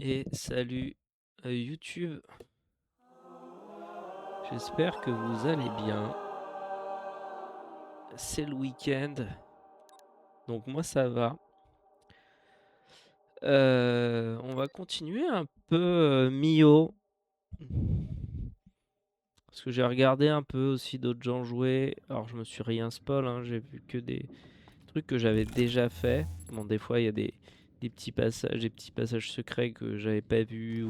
Et salut YouTube, j'espère que vous allez bien. C'est le week-end, donc moi ça va. On va continuer un peu Mio, parce que j'ai regardé un peu aussi d'autres gens jouer. Alors je me suis rien spoil, hein, j'ai vu que des trucs que j'avais déjà fait. Bon, des fois il y a des petits passages secrets que j'avais pas vus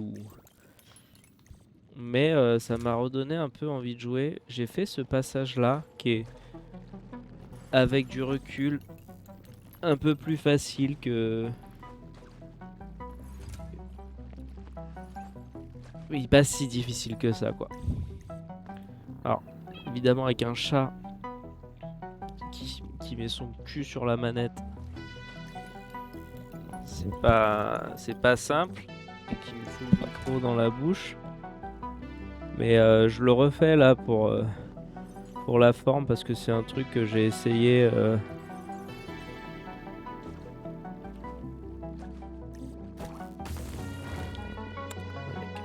mais ça m'a redonné un peu envie de jouer. J'ai fait ce passage là qui est avec du recul un peu plus facile que... Oui, pas si difficile que ça, quoi. Alors, évidemment, avec un chat qui met son cul sur la manette, c'est pas simple, et qui me fout le micro dans la bouche. Mais je le refais là pour la forme, parce que c'est un truc que j'ai essayé avec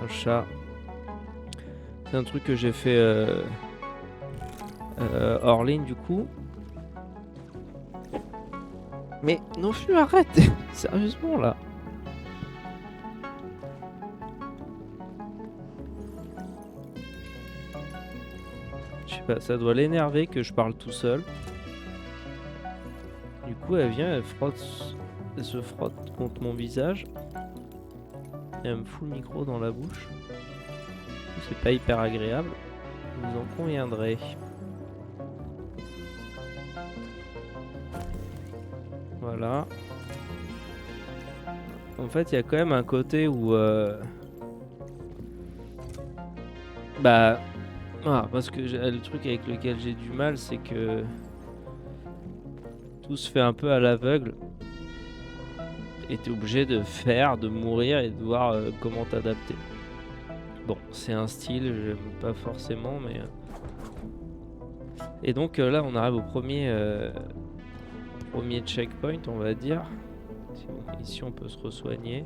un chat. C'est un truc que j'ai fait hors ligne, du coup. Mais non plus, arrête. Sérieusement, là. Je sais pas, ça doit l'énerver que je parle tout seul. Du coup, elle vient, elle se frotte contre mon visage. Et elle me fout le micro dans la bouche. C'est pas hyper agréable. Vous en conviendrez. Voilà. En fait, il y a quand même un côté où... Bah... parce que le truc avec lequel j'ai du mal, c'est que... Tout se fait un peu à l'aveugle. Et t'es obligé de faire, de mourir et de voir comment t'adapter. Bon, c'est un style, j'aime pas forcément, mais... Et donc là, on arrive au premier checkpoint, on va dire. Ici, on peut se re-soigner.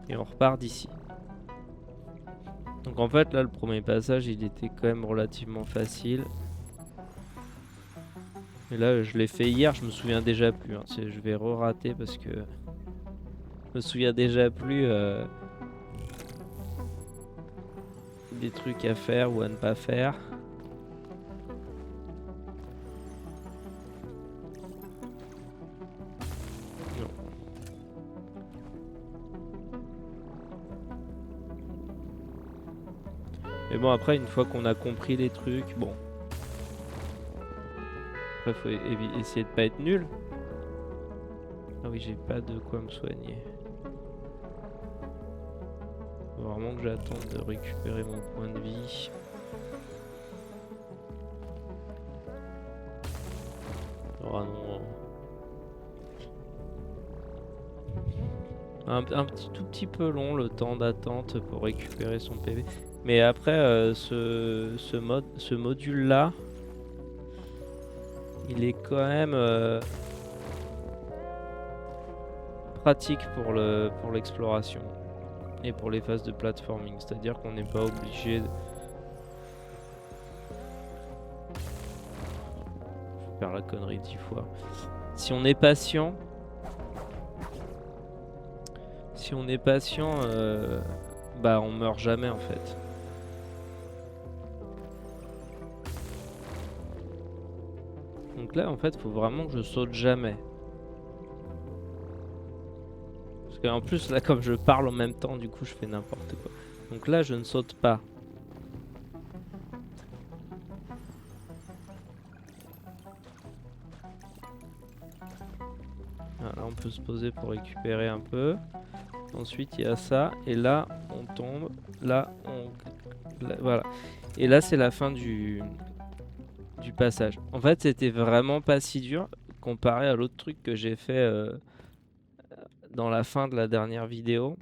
Et on repart d'ici. Donc en fait, là, le premier passage, il était quand même relativement facile. Et là, je l'ai fait hier, je me souviens déjà plus. Hein. Je vais re-rater parce que je me souviens déjà plus des trucs à faire ou à ne pas faire. Non. Mais bon, après, une fois qu'on a compris les trucs, bon. Après, faut essayer de pas être nul. Ah oui, j'ai pas de quoi me soigner. Faut vraiment que j'attende de récupérer mon point de vie. Oh non. Un petit, tout petit peu long le temps d'attente pour récupérer son PV. Mais après, ce module-là, il est quand même pratique pour l'exploration et pour les phases de platforming. C'est-à-dire qu'on n'est pas obligé de faire la connerie 10 fois. Si on est patient, bah on meurt jamais en fait. Donc là, en fait, faut vraiment que je saute jamais. Parce qu'en plus, là, comme je parle en même temps, du coup, je fais n'importe quoi. Donc là, je ne saute pas. Voilà, on peut se poser pour récupérer un peu. Ensuite, il y a ça. Et là, on tombe. Là, voilà. Et là, c'est la fin du passage. En fait, c'était vraiment pas si dur comparé à l'autre truc que j'ai fait dans la fin de la dernière vidéo.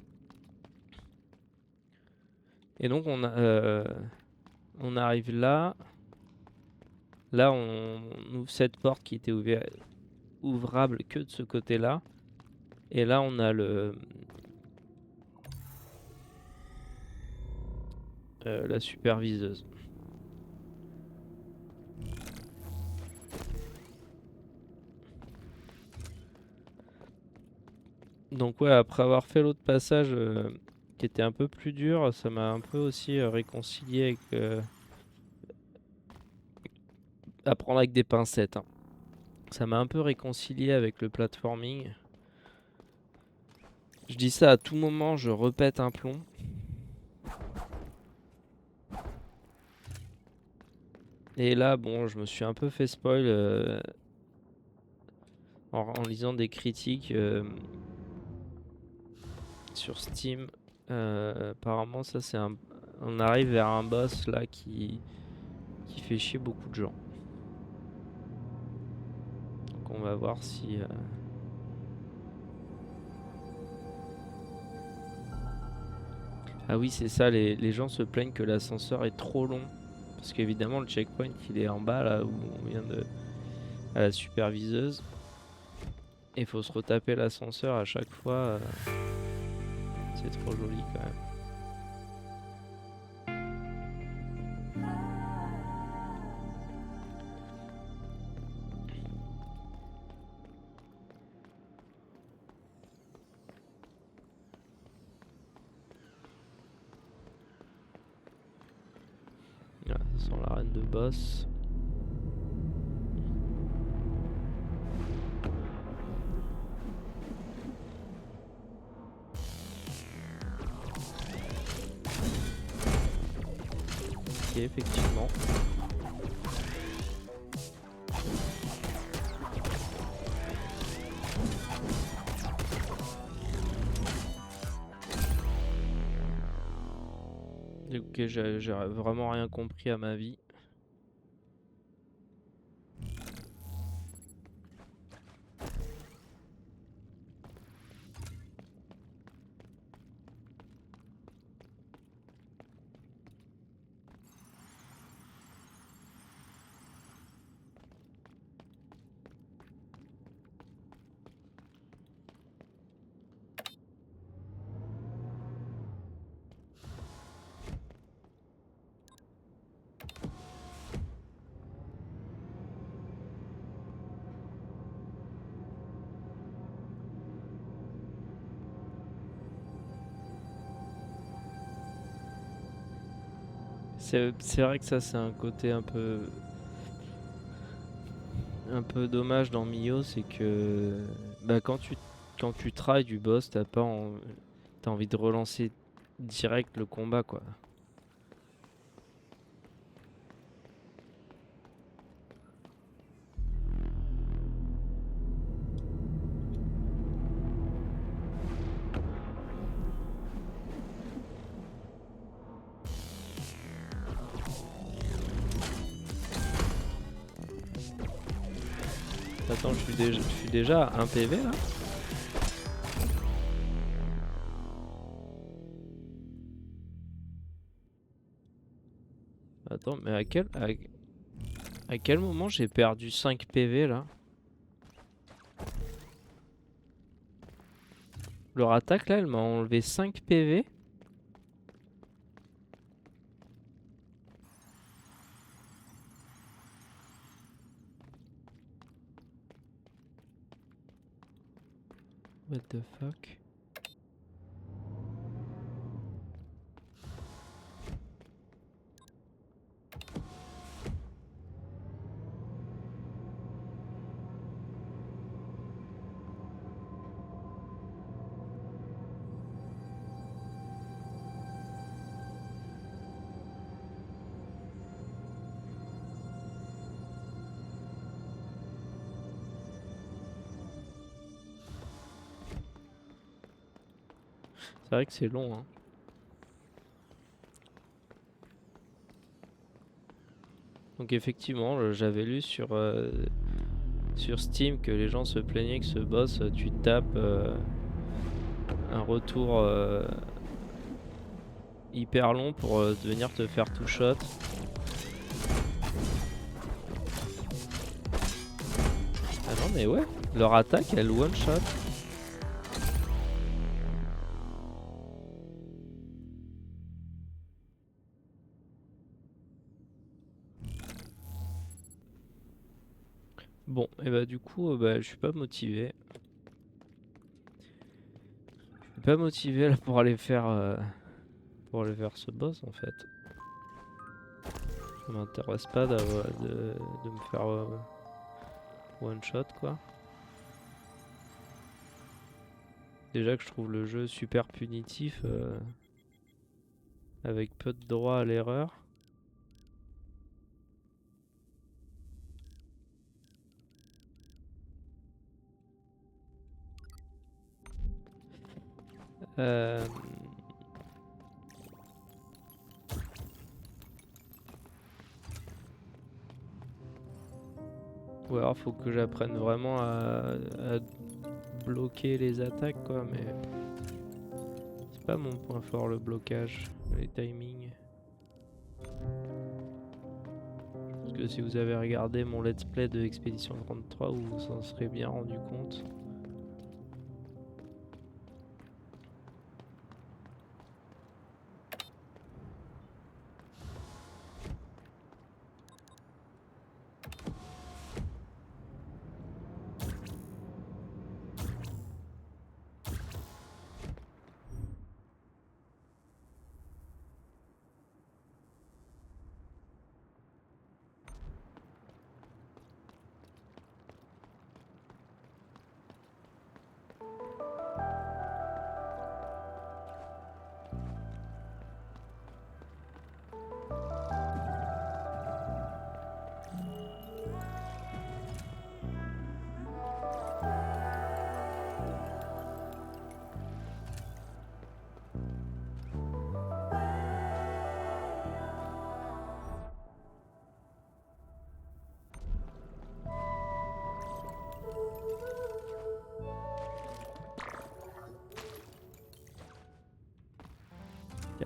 Et donc, on arrive là. Là, on ouvre cette porte qui était ouvrable que de ce côté-là. Et là, on a la superviseuse. Donc ouais, après avoir fait l'autre passage qui était un peu plus dur, ça m'a un peu aussi réconcilié avec... apprendre avec des pincettes, hein. Ça m'a un peu réconcilié avec le platforming. Je dis ça à tout moment, je repète un plomb. Et là, bon, je me suis un peu fait spoil en lisant des critiques sur Steam. Apparemment, ça c'est un... On arrive vers un boss là qui fait chier beaucoup de gens. Donc on va voir si... Ah oui, c'est ça, les gens se plaignent que l'ascenseur est trop long. Parce qu'évidemment, le checkpoint, il est en bas, là où on vient de... à la superviseuse. Et il faut se retaper l'ascenseur à chaque fois. C'est trop joli quand même. Voilà, ça sent l'arène de boss. Ok, effectivement. Ok, j'ai vraiment rien compris à ma vie. C'est vrai que ça c'est un côté un peu dommage dans Mio, c'est que bah, quand tu tries du boss, t'as envie de relancer direct le combat quoi. Attends, je suis déjà à 1 PV là. Attends, mais à quel moment j'ai perdu 5 PV là? Leur attaque là, elle m'a enlevé 5 PV. What the fuck? C'est vrai que c'est long, hein. Donc effectivement, j'avais lu sur Steam que les gens se plaignaient que ce boss, tu tapes un retour hyper long pour venir te faire two shot. Ah non, Non mais ouais, leur attaque elle one shot. Bon, et bah du coup, bah, je suis pas motivé. Je suis pas motivé là pour aller faire ce boss en fait. Ça m'intéresse pas de me faire one shot quoi. Déjà que je trouve le jeu super punitif avec peu de droit à l'erreur. Euh... Ou alors faut que j'apprenne vraiment à bloquer les attaques quoi, mais c'est pas mon point fort le blocage, les timings. Parce que si vous avez regardé mon let's play de Expédition 33, vous vous en serez bien rendu compte.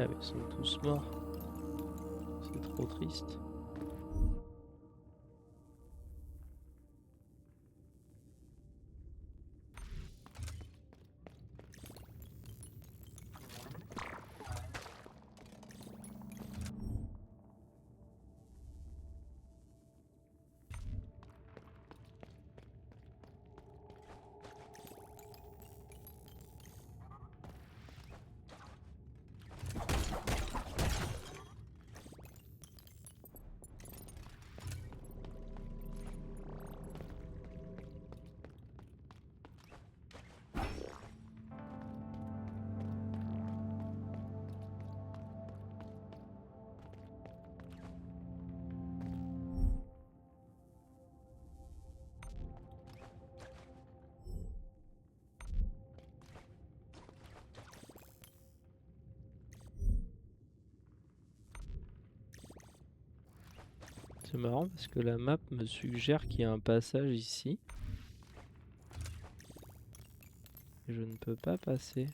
Ah mais ils sont tous morts. C'est trop triste. C'est marrant parce que la map me suggère qu'il y a un passage ici. Et je ne peux pas passer.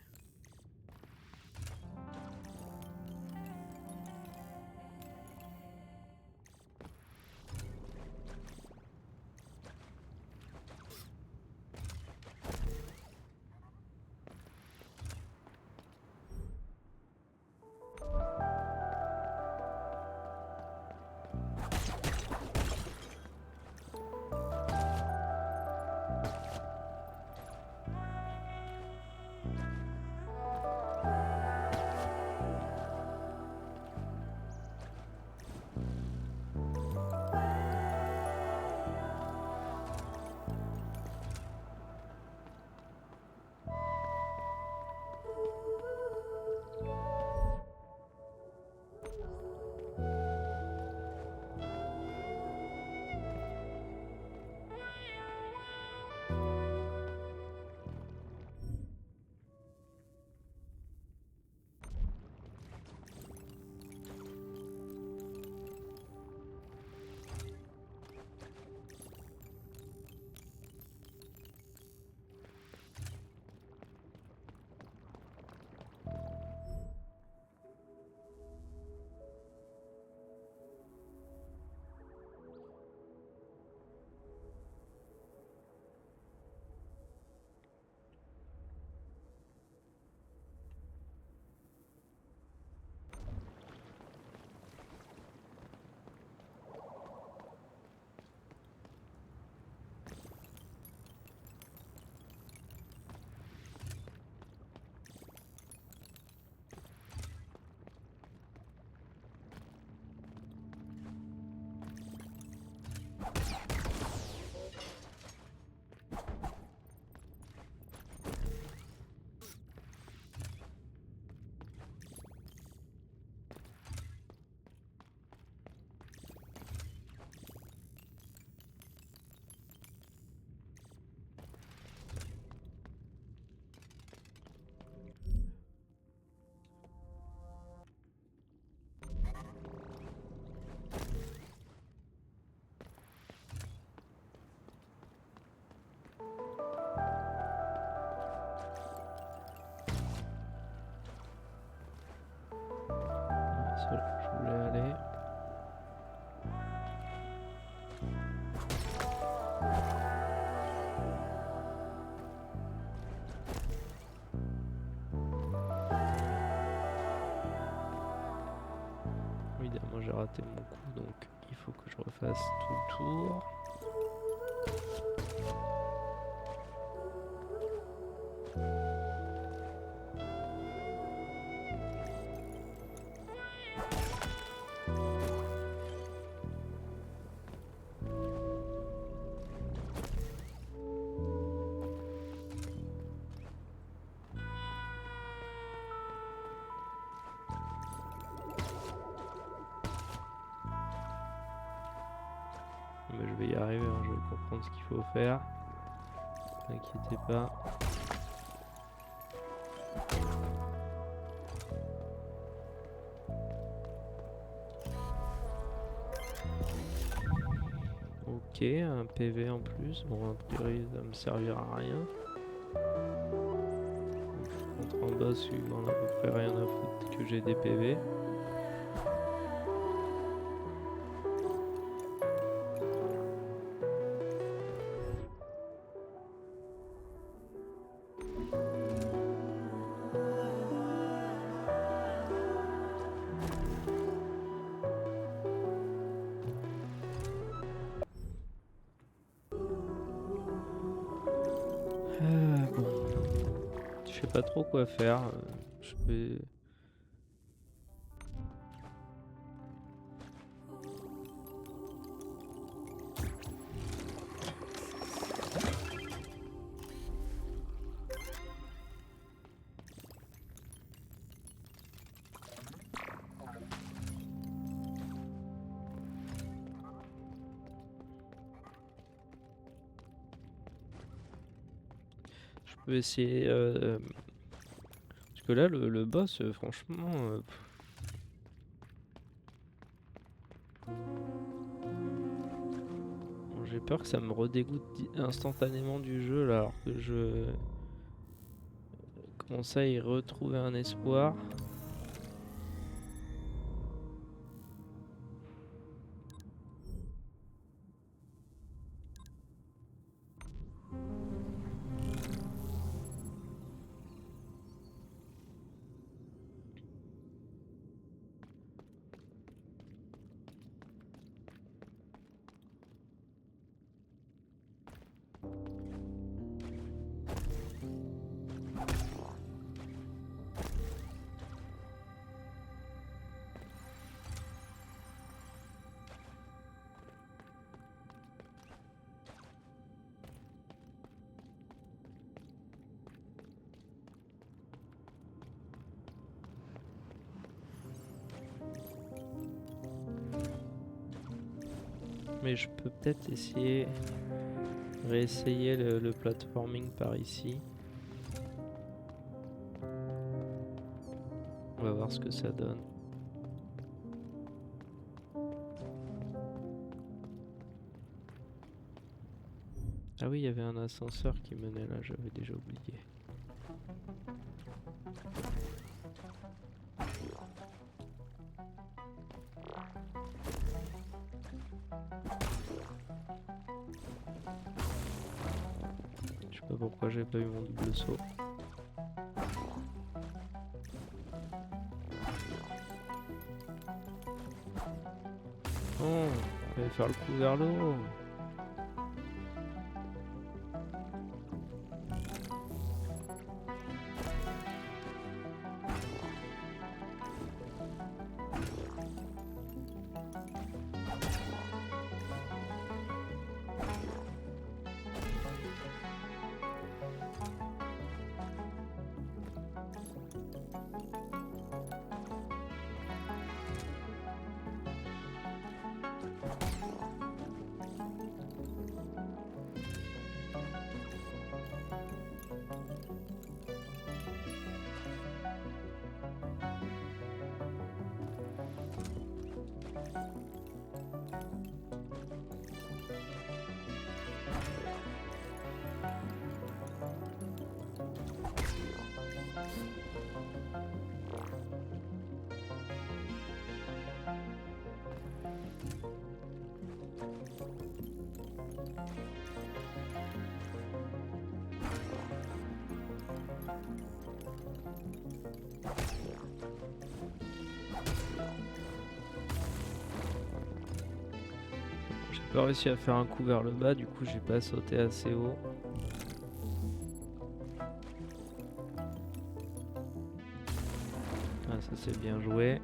j'ai raté mon coup, donc il faut que je refasse tout le tour. Mais je vais y arriver, hein, je vais comprendre ce qu'il faut faire. Ne vous inquiétez pas. Ok, un PV en plus. Bon, a priori, ça me servira à rien. Contre un boss, il en a à peu près rien à foutre que j'ai des PV. Bon, je sais pas trop quoi faire. Je vais... Je peux essayer... Parce que là, le boss, franchement... bon, j'ai peur que ça me redégoûte instantanément du jeu, là, alors que je commence à y retrouver un espoir. Mais je peux peut-être essayer... réessayer le platforming par ici. On va voir ce que ça donne. Ah oui, il y avait un ascenseur qui menait là, j'avais déjà oublié. Je sais pas pourquoi j'ai pas eu mon double saut. Oh, on va faire le coup vers le haut. pas réussi à faire un coup vers le bas, du coup j'ai pas sauté assez haut. Ah, ça c'est bien joué.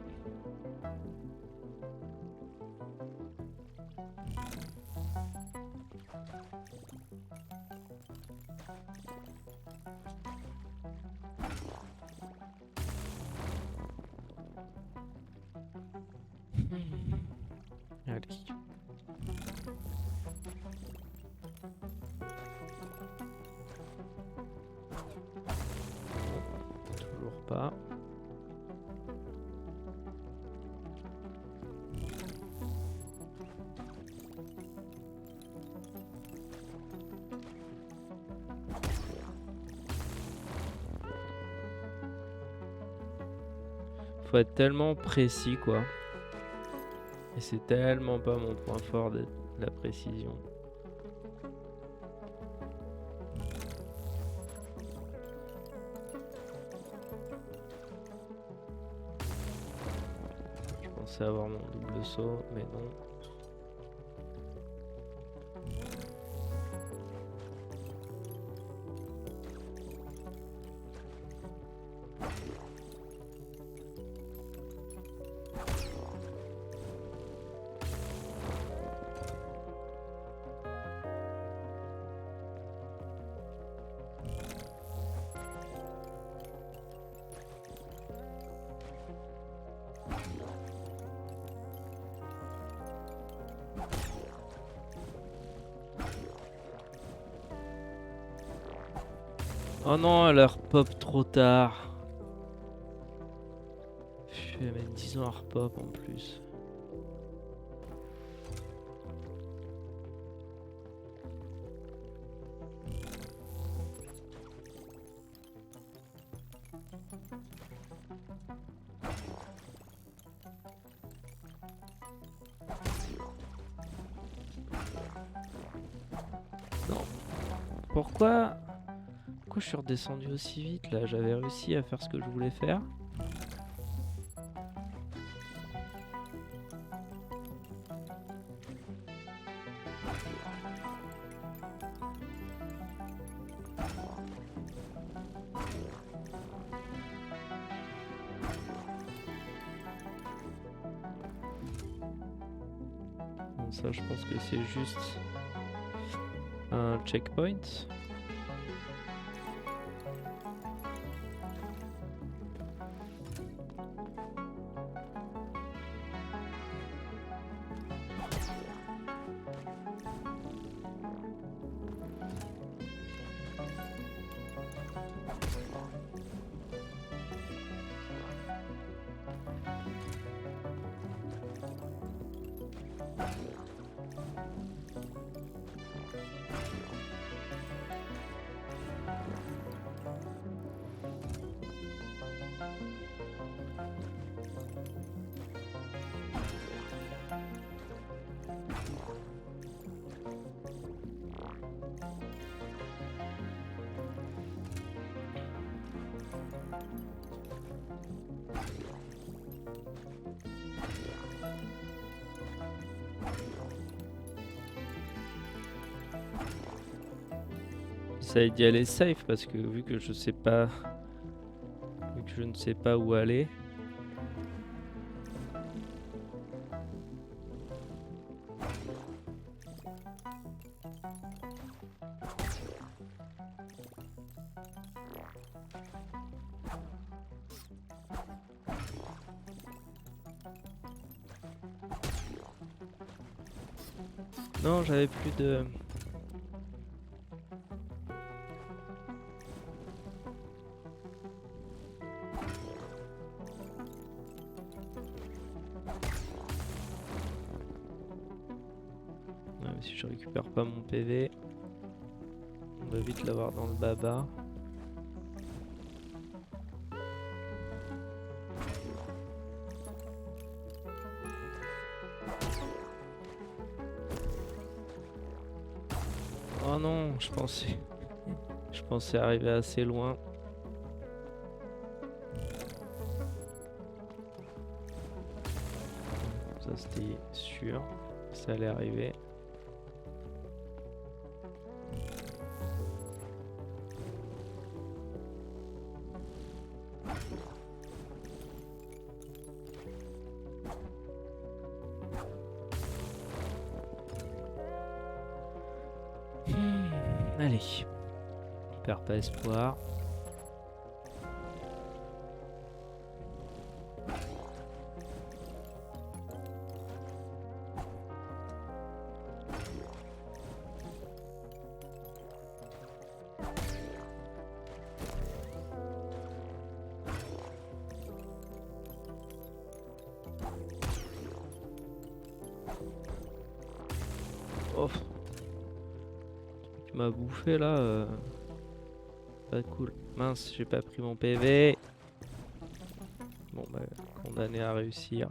Allez. Toujours pas. Faut être tellement précis quoi. Et c'est tellement pas mon point fort de la précision. Je pensais avoir mon double saut, mais non. Oh non, elle a repop trop tard. Je vais mettre 10 ans à repop en plus. Non. Pourquoi je suis redescendu aussi vite là? J'avais réussi à faire ce que je voulais faire. Bon, ça je pense que c'est juste un checkpoint. J'essaie d'y aller safe parce que vu que je sais pas, vu que je ne sais pas où aller. Non, j'avais plus de... Ouais, mais si je récupère pas mon PV, on va vite l'avoir dans le baba. Oh non, je pensais arriver assez loin. Ça c'était sûr, ça allait arriver. Allez. On perd pas espoir. Oh, tu m'as bouffé là. Pas cool. Mince, j'ai pas pris mon PV. Bon bah, condamné à réussir.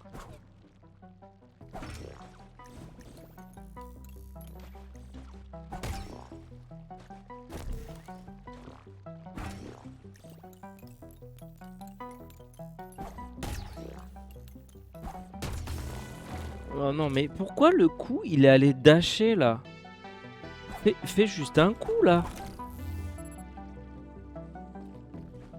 Oh non, mais pourquoi le coup il est allé dasher là? Fais juste un coup là.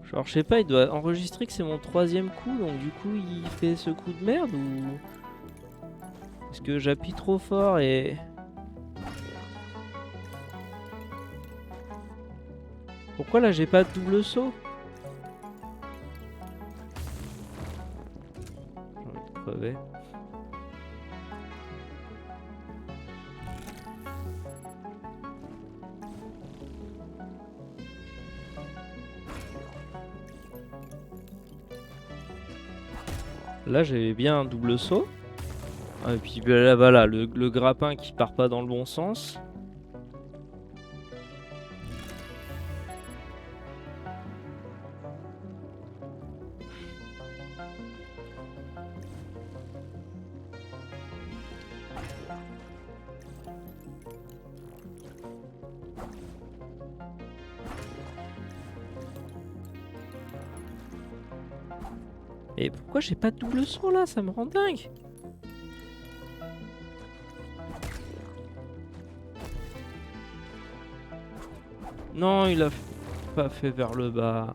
Genre, je sais pas, il doit enregistrer que c'est mon 3e coup, donc du coup il fait ce coup de merde ou. Est-ce que j'appuie trop fort et. Pourquoi là j'ai pas de double saut? J'ai envie de crever. Là j'avais bien un double saut. Et puis là voilà, le grappin qui part pas dans le bon sens. Et pourquoi j'ai pas de double saut là? Ça me rend dingue. Non, il a pas fait vers le bas.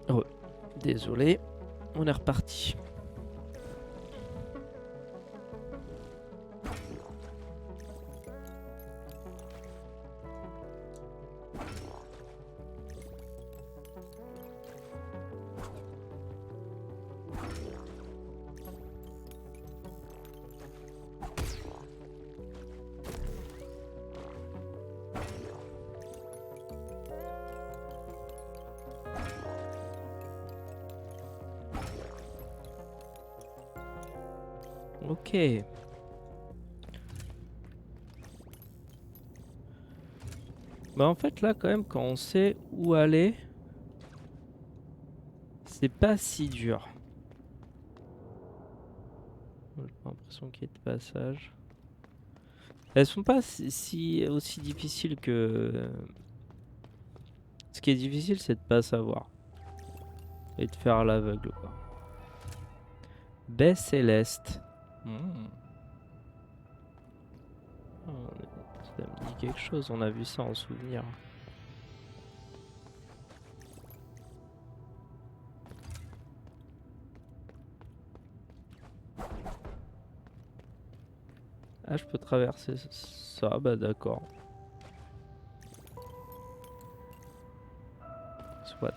Oh, désolé, on est reparti. Ok. Bah en fait là quand même quand on sait où aller, c'est pas si dur. J'ai l'impression qu'il y a de passage. Elles sont pas si aussi difficiles que... Ce qui est difficile c'est de pas savoir. Et de faire à l'aveugle quoi. Baie céleste. Hmm. Oh, ça me dit quelque chose, on a vu ça en souvenir. Ah, je peux traverser ça, bah d'accord. Soit.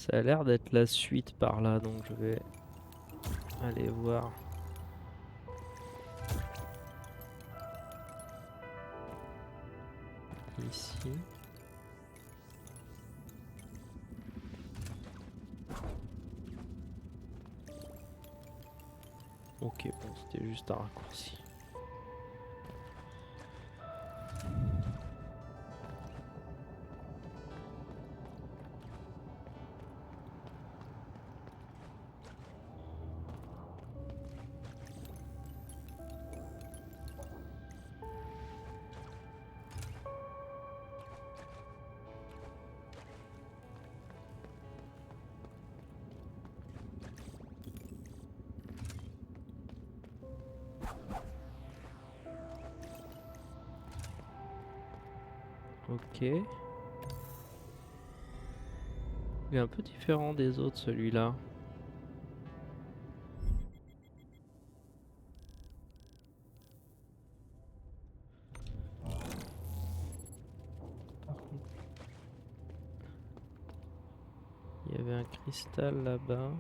Ça a l'air d'être la suite par là, donc je vais aller voir. Ici. Ok, bon, c'était juste un raccourci. Ok. Il est un peu différent des autres, celui-là. Par contre, il y avait un cristal là-bas.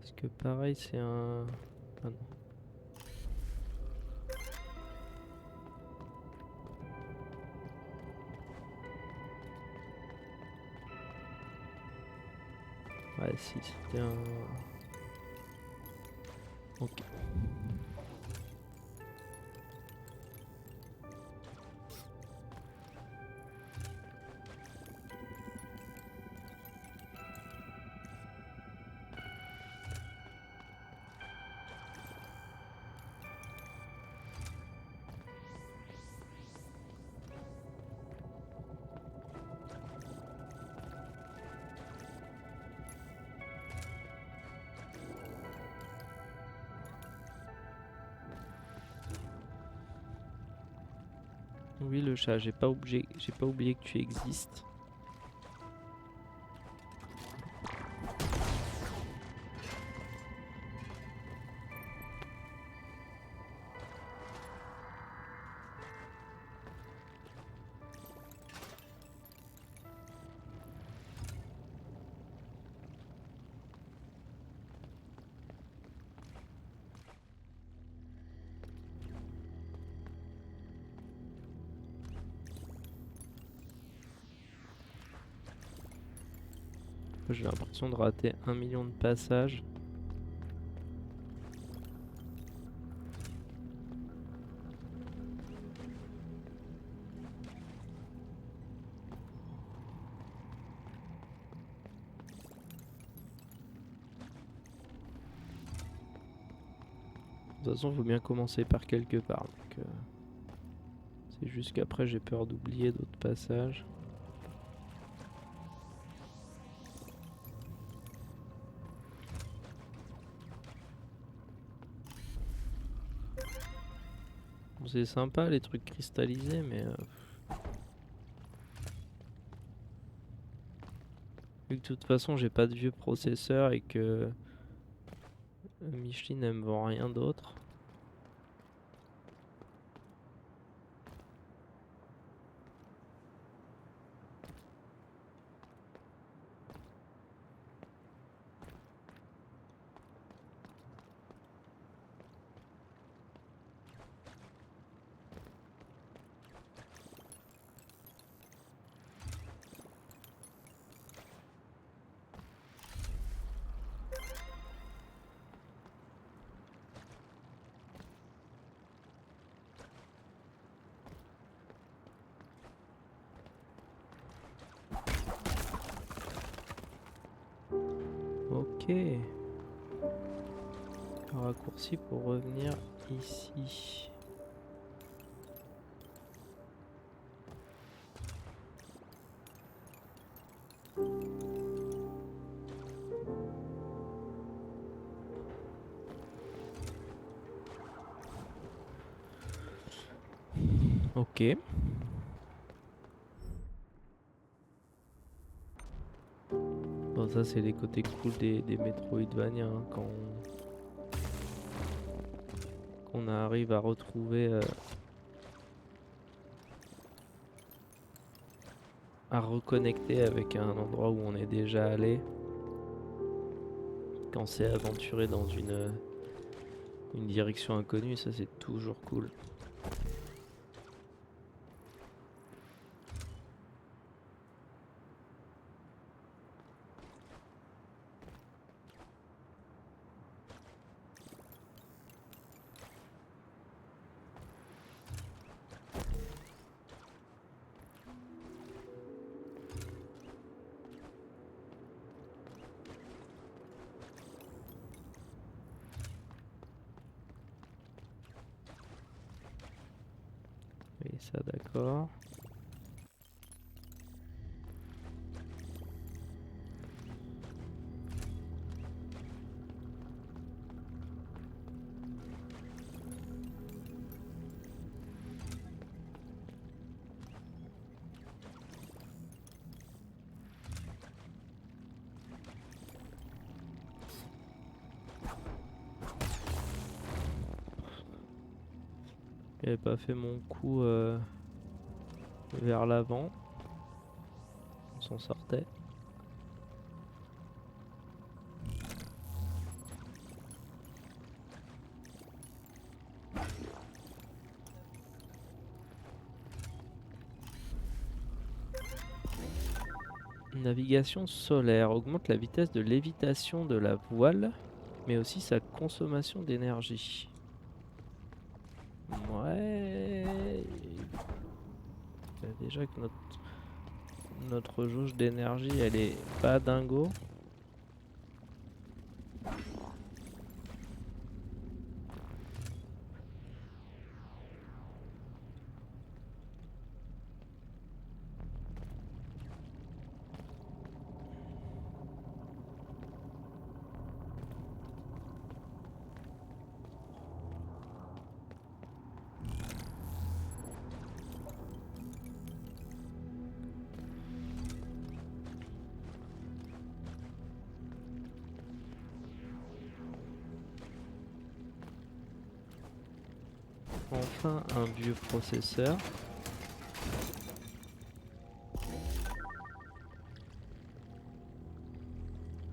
Est-ce que pareil, c'est un... Ah non. Ouais, si, c'était un... Ok. Oui, le chat, j'ai pas oublié que tu existes. J'ai l'impression de rater 1 million de passages. De toute façon, il faut bien commencer par quelque part. Donc, c'est juste qu'après, j'ai peur d'oublier d'autres passages. Bon, c'est sympa les trucs cristallisés, mais vu que de toute façon, j'ai pas de vieux processeur et que Michelin ne me vend rien d'autre. Ok. Un raccourci pour revenir ici. Ok. Bon, ça, c'est les côtés cool des Metroidvania, hein, quand qu'on arrive à retrouver, à reconnecter avec un endroit où on est déjà allé. Quand c'est aventuré dans une direction inconnue, ça c'est toujours cool. Et ça, d'accord. J'avais pas fait mon coup vers l'avant. On s'en sortait. Navigation solaire augmente la vitesse de lévitation de la voile, mais aussi sa consommation d'énergie. Ouais. Déjà que notre jauge d'énergie, elle est pas dingo. Enfin un vieux processeur.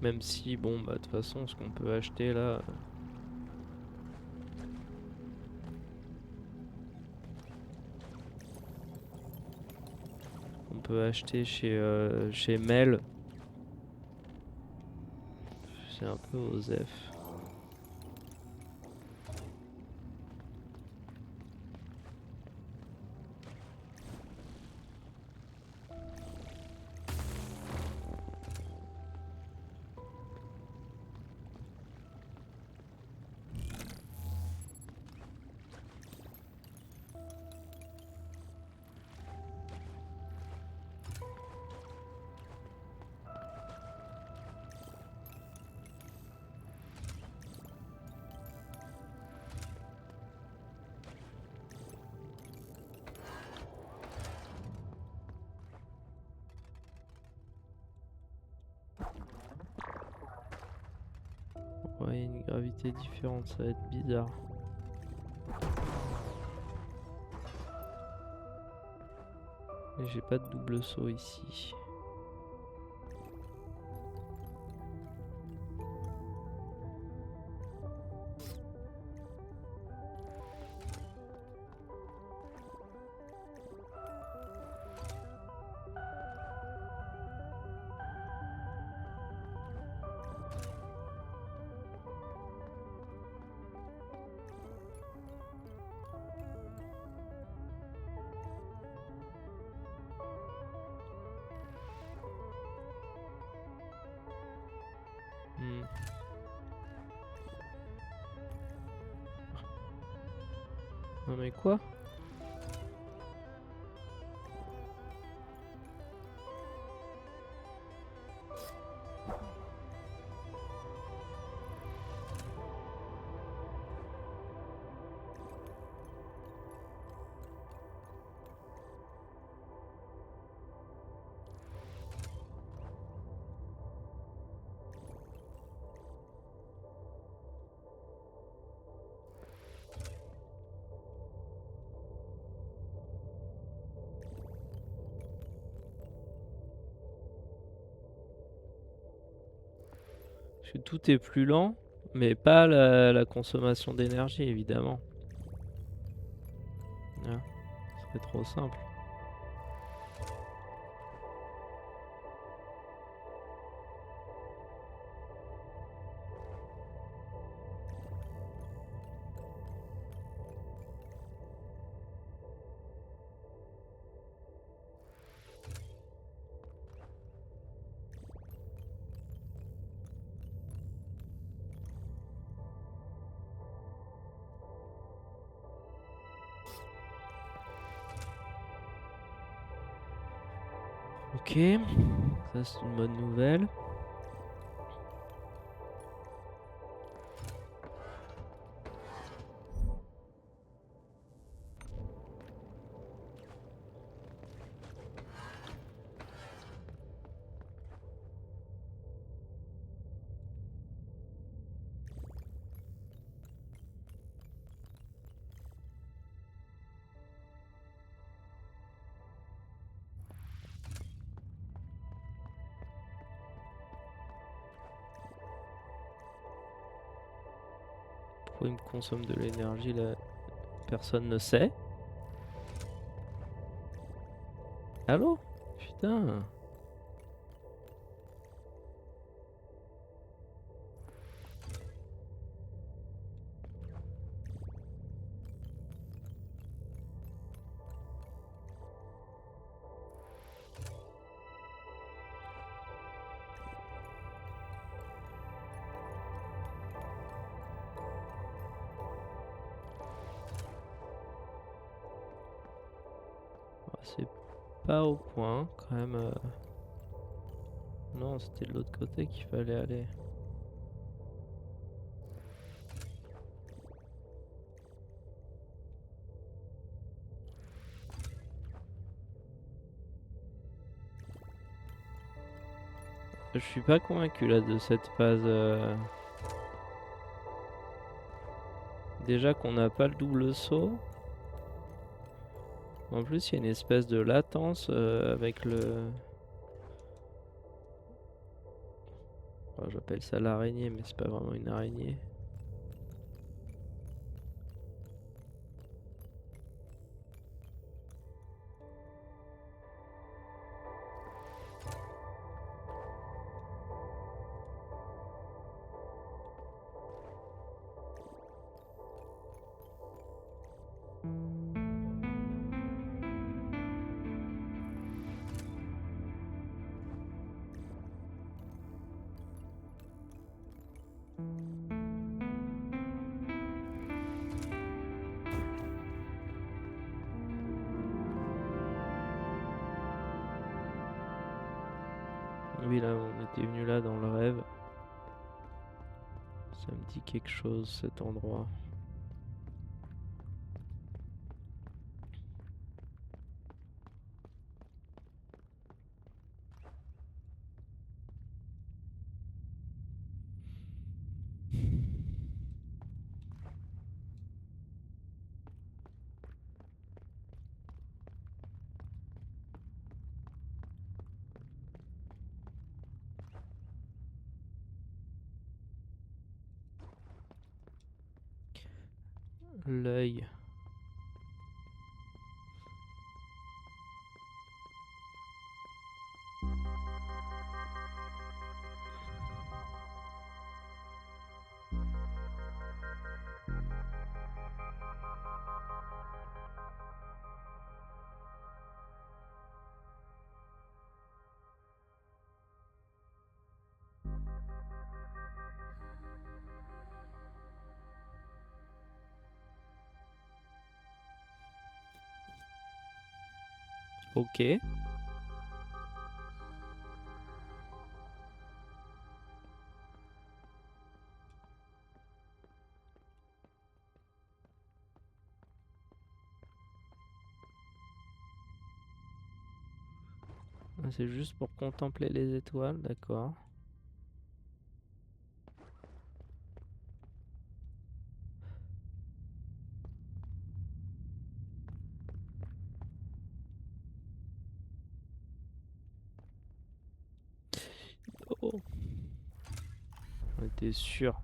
Même si, bon, bah de toute façon, ce qu'on peut acheter là... on peut acheter chez Mel. C'est un peu osef. Ouais, une gravité différente, ça va être bizarre. Et j'ai pas de double saut ici. Hmm. Non mais quoi? que tout est plus lent, mais pas la consommation d'énergie, évidemment. Ah, ce serait trop simple. Ok, ça c'est une bonne nouvelle. Pourquoi il me consomme de l'énergie là? Personne ne sait. Allô? Putain. C'est pas au point quand même. Non, c'était de l'autre côté qu'il fallait aller. Je suis pas convaincu là de cette phase. Déjà qu'on n'a pas le double saut. En plus, il y a une espèce de latence avec le. Enfin, j'appelle ça l'araignée, mais c'est pas vraiment une araignée. Oui, là, on était venu là dans le rêve. Ça me dit quelque chose, cet endroit. L'œil. Ok. C'est juste pour contempler les étoiles, d'accord. Oh. T'es sûr?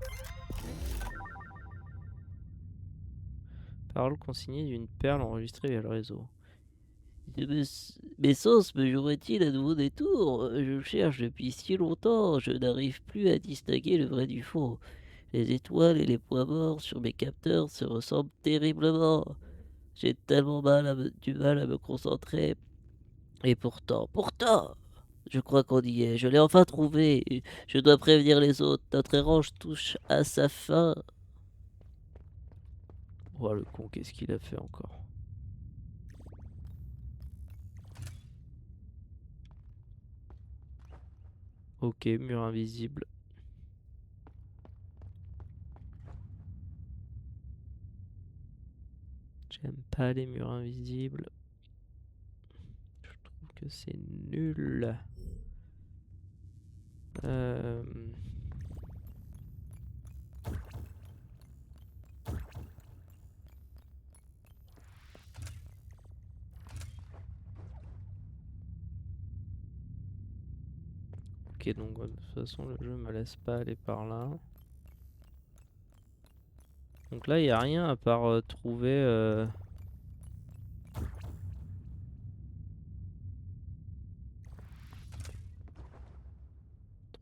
Parole consignée d'une perle enregistrée via le réseau. Mes sens me joueraient-ils à nouveau des tours? Je cherche depuis si longtemps, je n'arrive plus à distinguer le vrai du faux. Les étoiles et les points morts sur mes capteurs se ressemblent terriblement. J'ai tellement du mal à me concentrer. Et pourtant, je crois qu'on y est. Je l'ai enfin trouvé. Je dois prévenir les autres. Notre érange touche à sa fin. Oh le con, qu'est-ce qu'il a fait encore? Ok, mur invisible. J'aime pas les murs invisibles. Je trouve que c'est nul. Euh... Ok, donc de toute façon, le jeu me laisse pas aller par là. Donc là, il n'y a rien à part trouver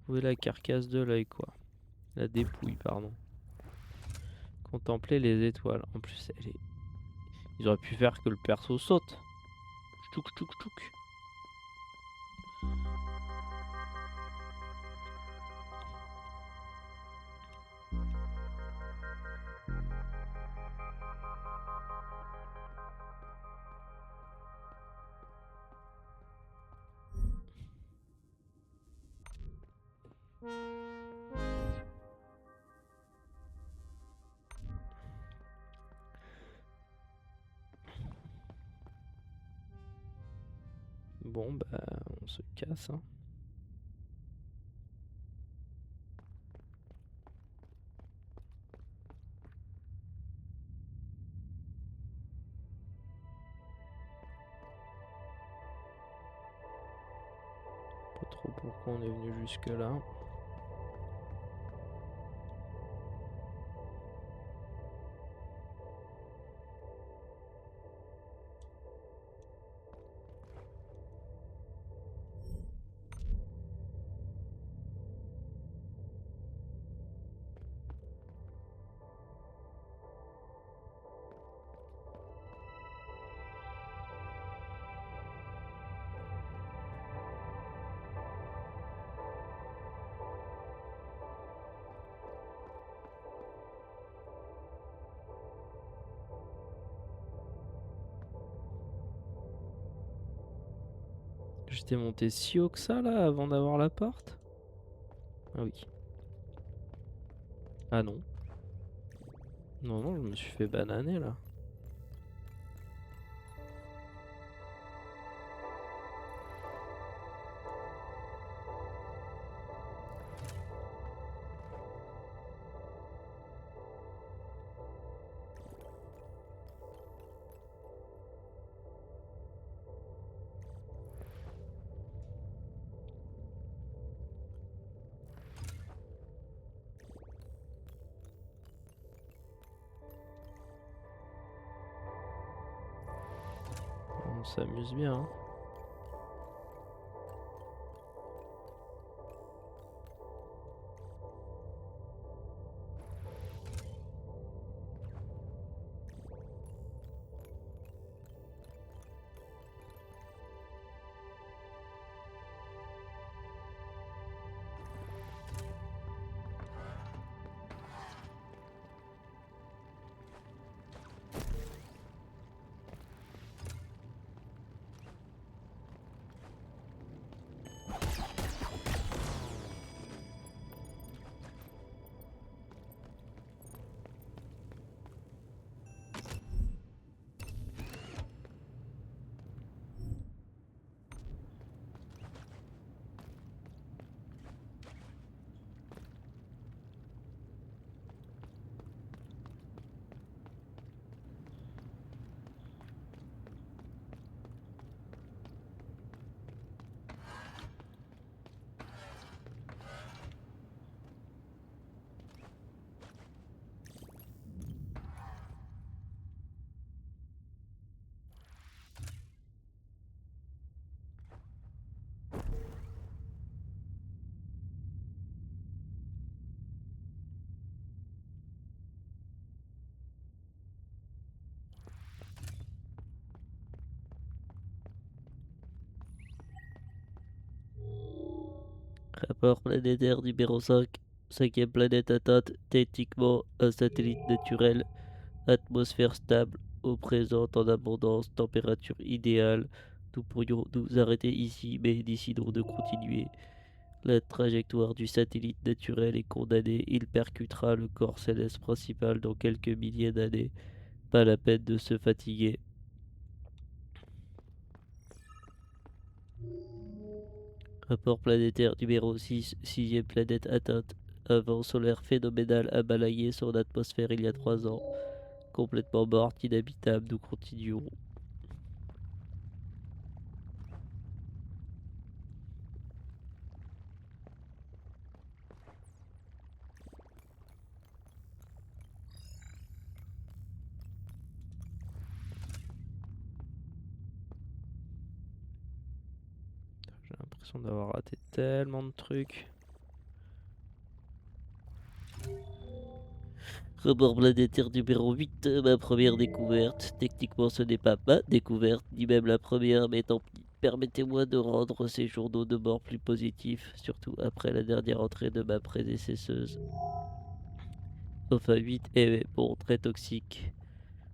la carcasse de l'œil, quoi. La dépouille, pardon. Contempler les étoiles. En plus, ils auraient pu faire que le perso saute. Tchouk, tchouk, tchouk. Bon, bah, on se casse, hein. Pas trop pourquoi on est venu jusque là. J'étais monté si haut que ça là avant d'avoir la porte? Ah oui. Ah non. Non, non, je me suis fait bananer là. On s'amuse bien, hein. Rapport planétaire numéro 5. Cinquième planète atteinte, techniquement un satellite naturel. Atmosphère stable, eau présente en abondance, température idéale. Nous pourrions nous arrêter ici, mais décidons de continuer. La trajectoire du satellite naturel est condamnée. Il percutera le corps céleste principal dans quelques milliers d'années. Pas la peine de se fatiguer. Rapport planétaire numéro 6, sixième planète atteinte. Un vent solaire phénoménal a balayé son atmosphère il y a 3 ans. Complètement morte, inhabitable, nous continuons. J'ai l'impression d'avoir raté tellement de trucs. Rapport planétaire numéro 8, ma première découverte. Techniquement, ce n'est pas ma découverte, ni même la première, mais tant pis. Permettez-moi de rendre ces journaux de bord plus positifs, surtout après la dernière entrée de ma prédécesseuse. Enfin, 8 est bon, très toxique.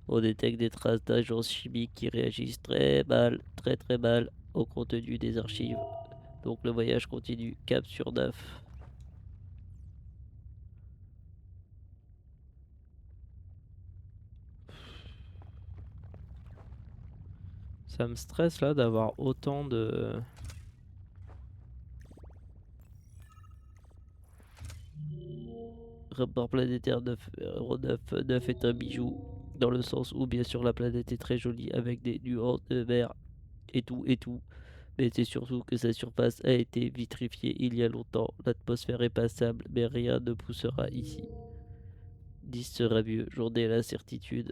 On détecte des traces d'agents chimiques qui réagissent très très mal au contenu des archives. Donc le voyage continue, cap sur 9. Ça me stresse là d'avoir autant de... Rapport planétaire 9, 9, 9 est un bijou, dans le sens où bien sûr la planète est très jolie avec des nuances de vert et tout, mais c'est surtout que sa surface a été vitrifiée il y a longtemps. L'atmosphère est passable, mais rien ne poussera ici. 10 sera mieux, j'en ai la certitude.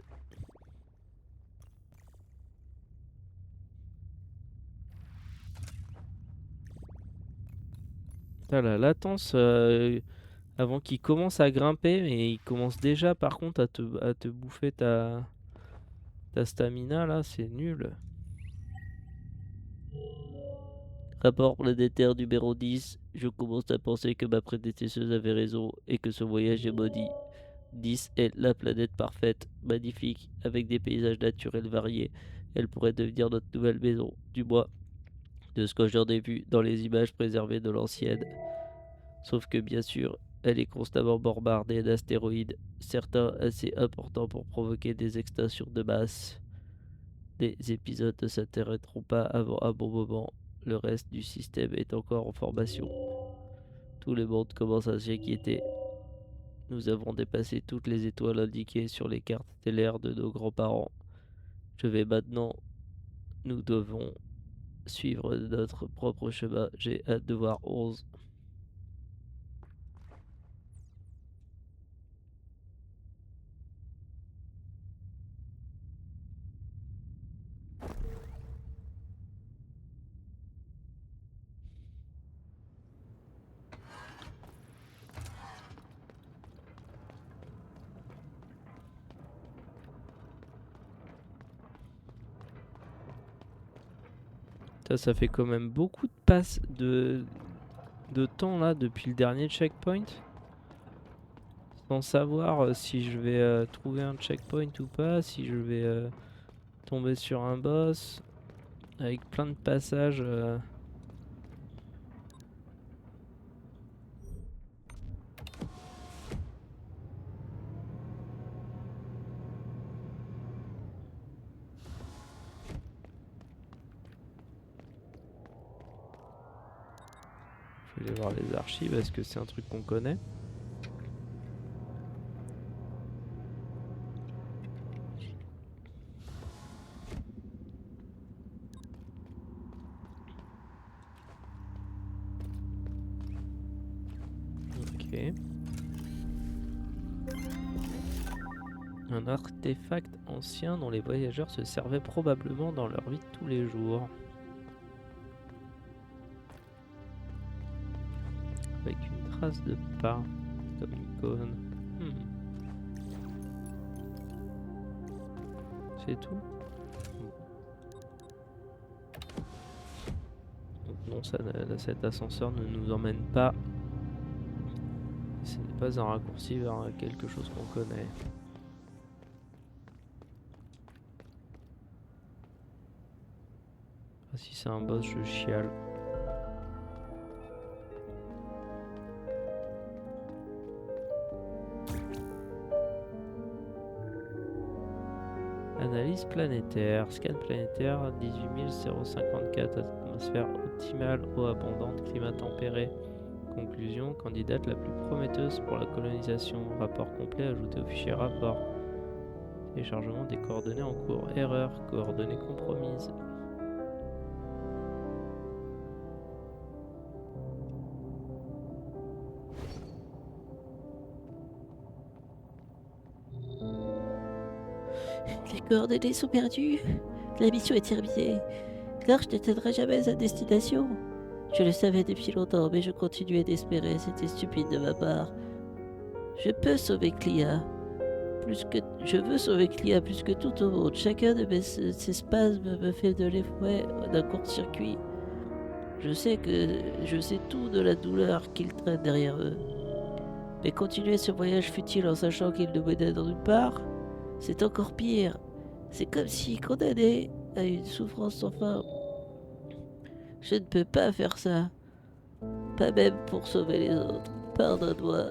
Putain, la latence avant qu'il commence à grimper, mais il commence déjà par contre à te bouffer ta stamina là, c'est nul. Rapport planétaire numéro 10, je commence à penser que ma prédécesseuse avait raison et que ce voyage est maudit. 10 est la planète parfaite, magnifique, avec des paysages naturels variés. Elle pourrait devenir notre nouvelle maison, du moins de ce que j'en ai vu dans les images préservées de l'ancienne. Sauf que bien sûr, elle est constamment bombardée d'astéroïdes, certains assez importants pour provoquer des extinctions de masse. Les épisodes ne s'interrompront pas avant un bon moment. Le reste du système est encore en formation. Tout le monde commence à s'inquiéter. Nous avons dépassé toutes les étoiles indiquées sur les cartes stellaires de nos grands-parents. Je vais maintenant. Nous devons suivre notre propre chemin. J'ai hâte de voir 11. Ça fait quand même beaucoup de passes de temps là depuis le dernier checkpoint. Sans savoir si je vais trouver un checkpoint ou pas, si je vais tomber sur un boss. Avec plein de passages. Je vais aller voir les archives, est-ce que c'est un truc qu'on connaît? Ok. Un artefact ancien dont les voyageurs se servaient probablement dans leur vie de tous les jours. Avec une trace de pas, comme une icône. C'est tout? Donc non, cet ascenseur ne nous emmène pas. Ce n'est pas un raccourci vers quelque chose qu'on connaît. Ah, si c'est un boss, je chiale. Analyse planétaire. Scan planétaire 18054. Atmosphère optimale, eau abondante, climat tempéré. Conclusion, candidate la plus prometteuse pour la colonisation. Rapport complet ajouté au fichier rapport. Téléchargement des coordonnées en cours. Erreur, coordonnées compromises. Les coordonnées sont perdues. La mission est terminée. L'arche n'atteindra jamais sa destination. Je le savais depuis longtemps, mais je continuais d'espérer. C'était stupide de ma part. Je veux sauver Clia plus que tout au monde. Chacun de ces spasmes me fait de l'effet d'un court-circuit. Je sais tout de la douleur qu'ils traînent derrière eux. Mais continuer ce voyage futile en sachant qu'il ne menait dans nulle part, c'est encore pire. C'est comme si condamné à une souffrance sans fin. Je ne peux pas faire ça. Pas même pour sauver les autres. Pardonne-moi.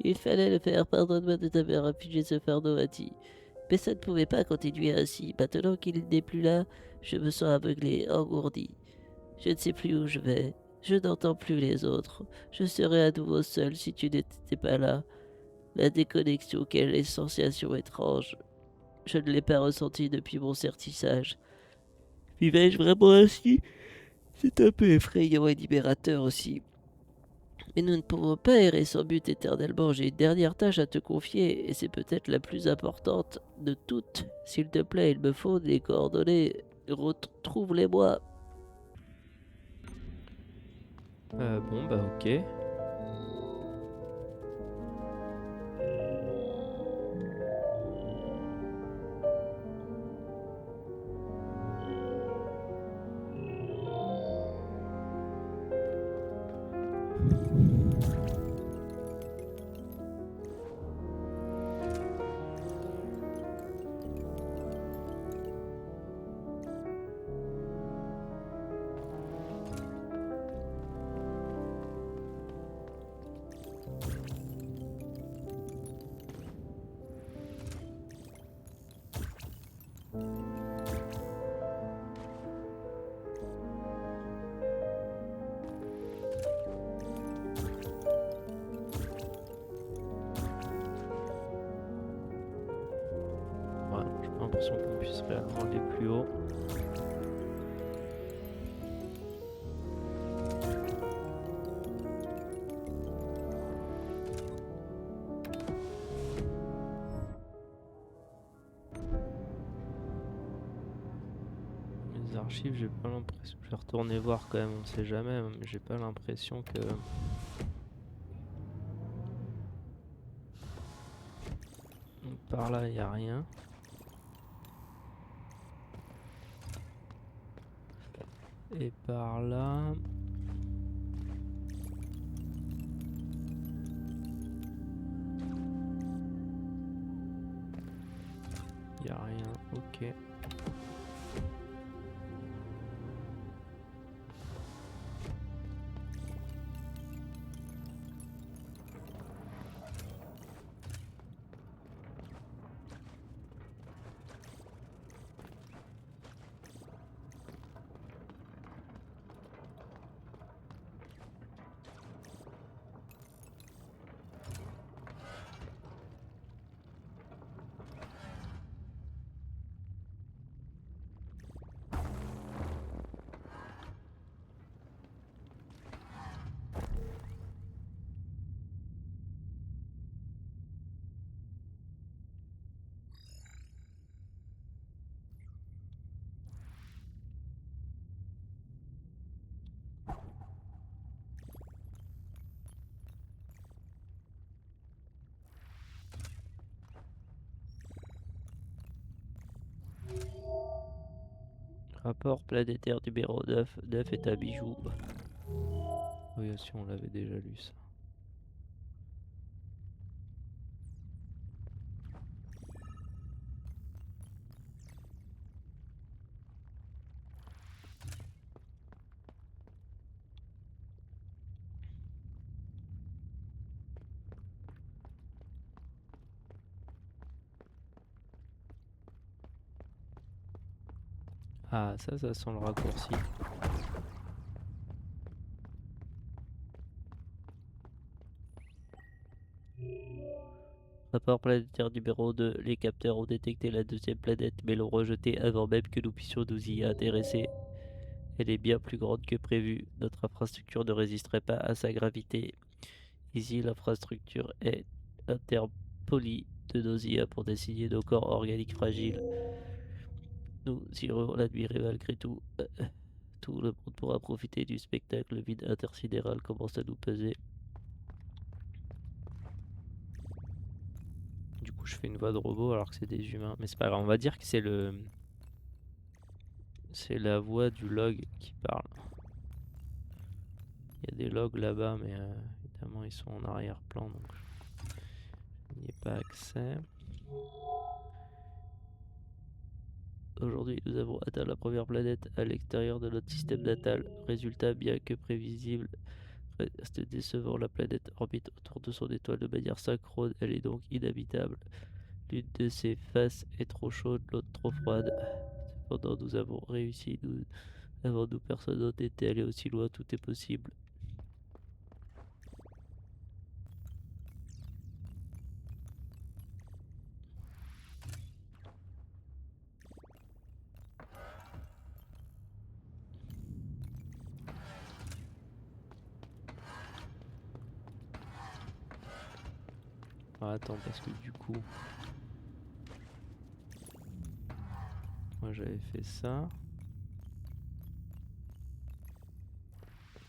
Il fallait le faire. Pardonne-moi de t'avoir infligé ce fardeau, Hattie. Mais ça ne pouvait pas continuer ainsi. Maintenant qu'il n'est plus là, je me sens aveuglé, engourdi. Je ne sais plus où je vais. Je n'entends plus les autres. Je serai à nouveau seul si tu n'étais pas là. La déconnexion, quelle sensation étrange. Je ne l'ai pas ressentie depuis mon certissage. Vivais-je vraiment ainsi? C'est un peu effrayant et libérateur aussi. Mais nous ne pouvons pas errer sans but éternellement. J'ai une dernière tâche à te confier, et c'est peut-être la plus importante de toutes. S'il te plaît, il me faut des coordonnées. Retrouve-les-moi. Bon, bah ok. Voilà, j'ai pas l'impression qu'on puisse réellement aller plus haut. Les archives, j'ai pas l'impression. Je vais retourner voir quand même, on sait jamais, mais j'ai pas l'impression que. Donc, par là, il n'y a rien. Et par là. Il n'y a rien, ok. Rapport planétaire numéro 9. 9 est un bijou. Oui, aussi, on l'avait déjà lu ça. Ah, ça sent le raccourci. Rapport planétaire numéro 2. Les capteurs ont détecté la deuxième planète mais l'ont rejetée avant même que nous puissions nous y intéresser. Elle est bien plus grande que prévu. Notre infrastructure ne résisterait pas à sa gravité. Ici, l'infrastructure est interpolie de nos IA pour dessiner nos corps organiques fragiles. Nous irons l'admirer malgré tout. Tout le monde pourra profiter du spectacle. Le vide intersidéral commence à nous peser. Du coup, je fais une voix de robot alors que c'est des humains. Mais c'est pas grave, on va dire que c'est le... C'est la voix du log qui parle. Il y a des logs là-bas, mais évidemment, ils sont en arrière-plan, donc je n'y ai pas accès. Aujourd'hui, nous avons atteint la première planète à l'extérieur de notre système natal. Résultat, bien que prévisible, reste décevant. La planète orbite autour de son étoile de manière synchrone. Elle est donc inhabitable. L'une de ses faces est trop chaude, l'autre trop froide. Cependant, nous avons réussi. Avant nous, personne n'était allé aussi loin. Tout est possible. Ah, attends, parce que du coup... Moi, j'avais fait ça.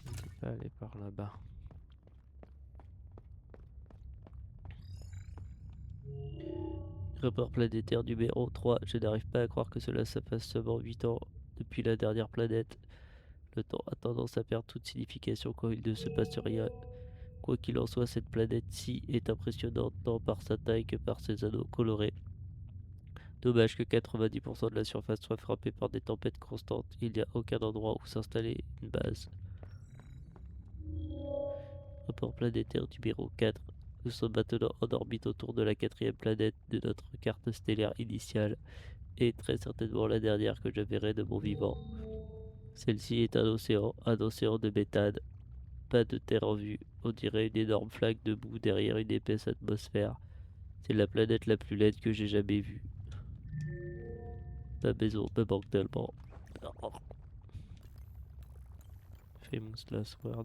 Je n'étais pas allé par là-bas. Rapport planétaire numéro 3. Je n'arrive pas à croire que cela se fasse seulement 8 ans depuis la dernière planète. Le temps a tendance à perdre toute signification quand il ne se passe rien. Quoi qu'il en soit, cette planète-ci est impressionnante tant par sa taille que par ses anneaux colorés. Dommage que 90% de la surface soit frappée par des tempêtes constantes. Il n'y a aucun endroit où s'installer une base. Rapport planétaire numéro 4. Nous sommes maintenant en orbite autour de la quatrième planète de notre carte stellaire initiale et très certainement la dernière que je verrai de mon vivant. Celle-ci est un océan de méthane. Pas de terre en vue, on dirait une énorme flaque de boue derrière une épaisse atmosphère. C'est la planète la plus laide que j'ai jamais vue. Ma maison me manque tellement. Famous last words.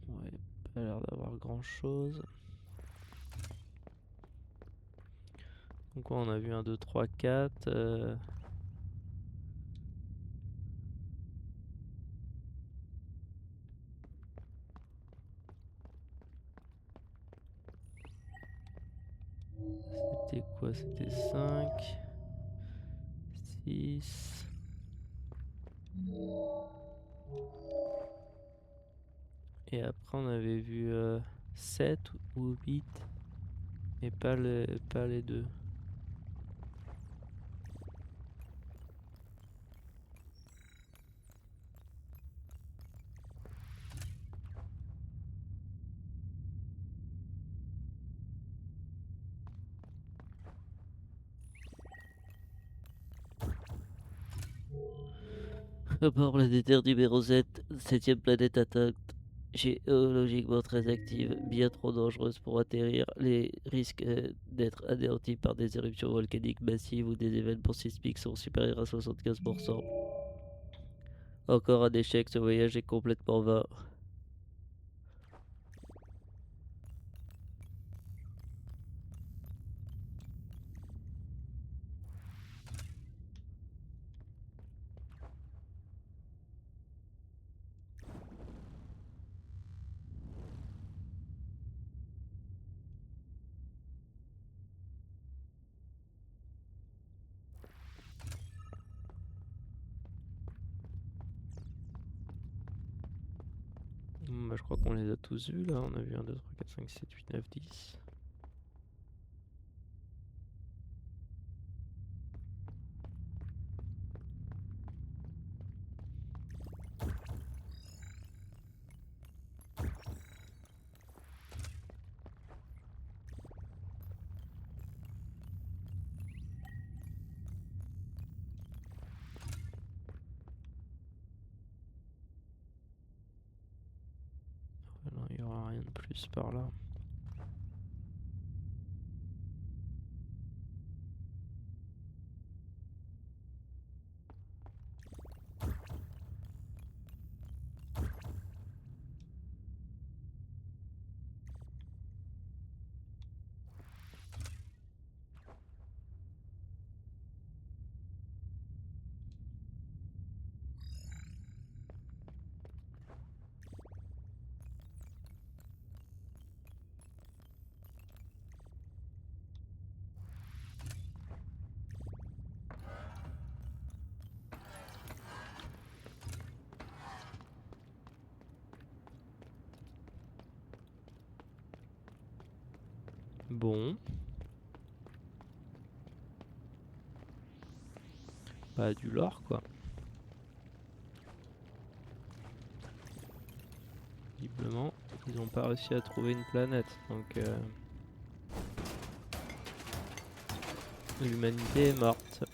Ouais, pas l'air d'avoir grand chose. Donc on a vu 1, 2, 3, 4. C'était quoi? C'était 5, 6. Et après on avait vu 7 ou 8. Mais pas les deux. Rapport planétaire numéro 7, septième planète atteinte. Géologiquement très active, bien trop dangereuse pour atterrir. Les risques d'être anéantis par des éruptions volcaniques massives ou des événements sismiques sont supérieurs à 75%. Encore un échec, ce voyage est complètement vain. bah, je crois qu'on les a tous vus là. On a vu 1, 2, 3, 4, 5, 6, 7, 8, 9, 10. Non, il n'y aura rien de plus par là. Bon. Bah du lore quoi. Visiblement, ils n'ont pas réussi à trouver une planète. Donc l'humanité est morte.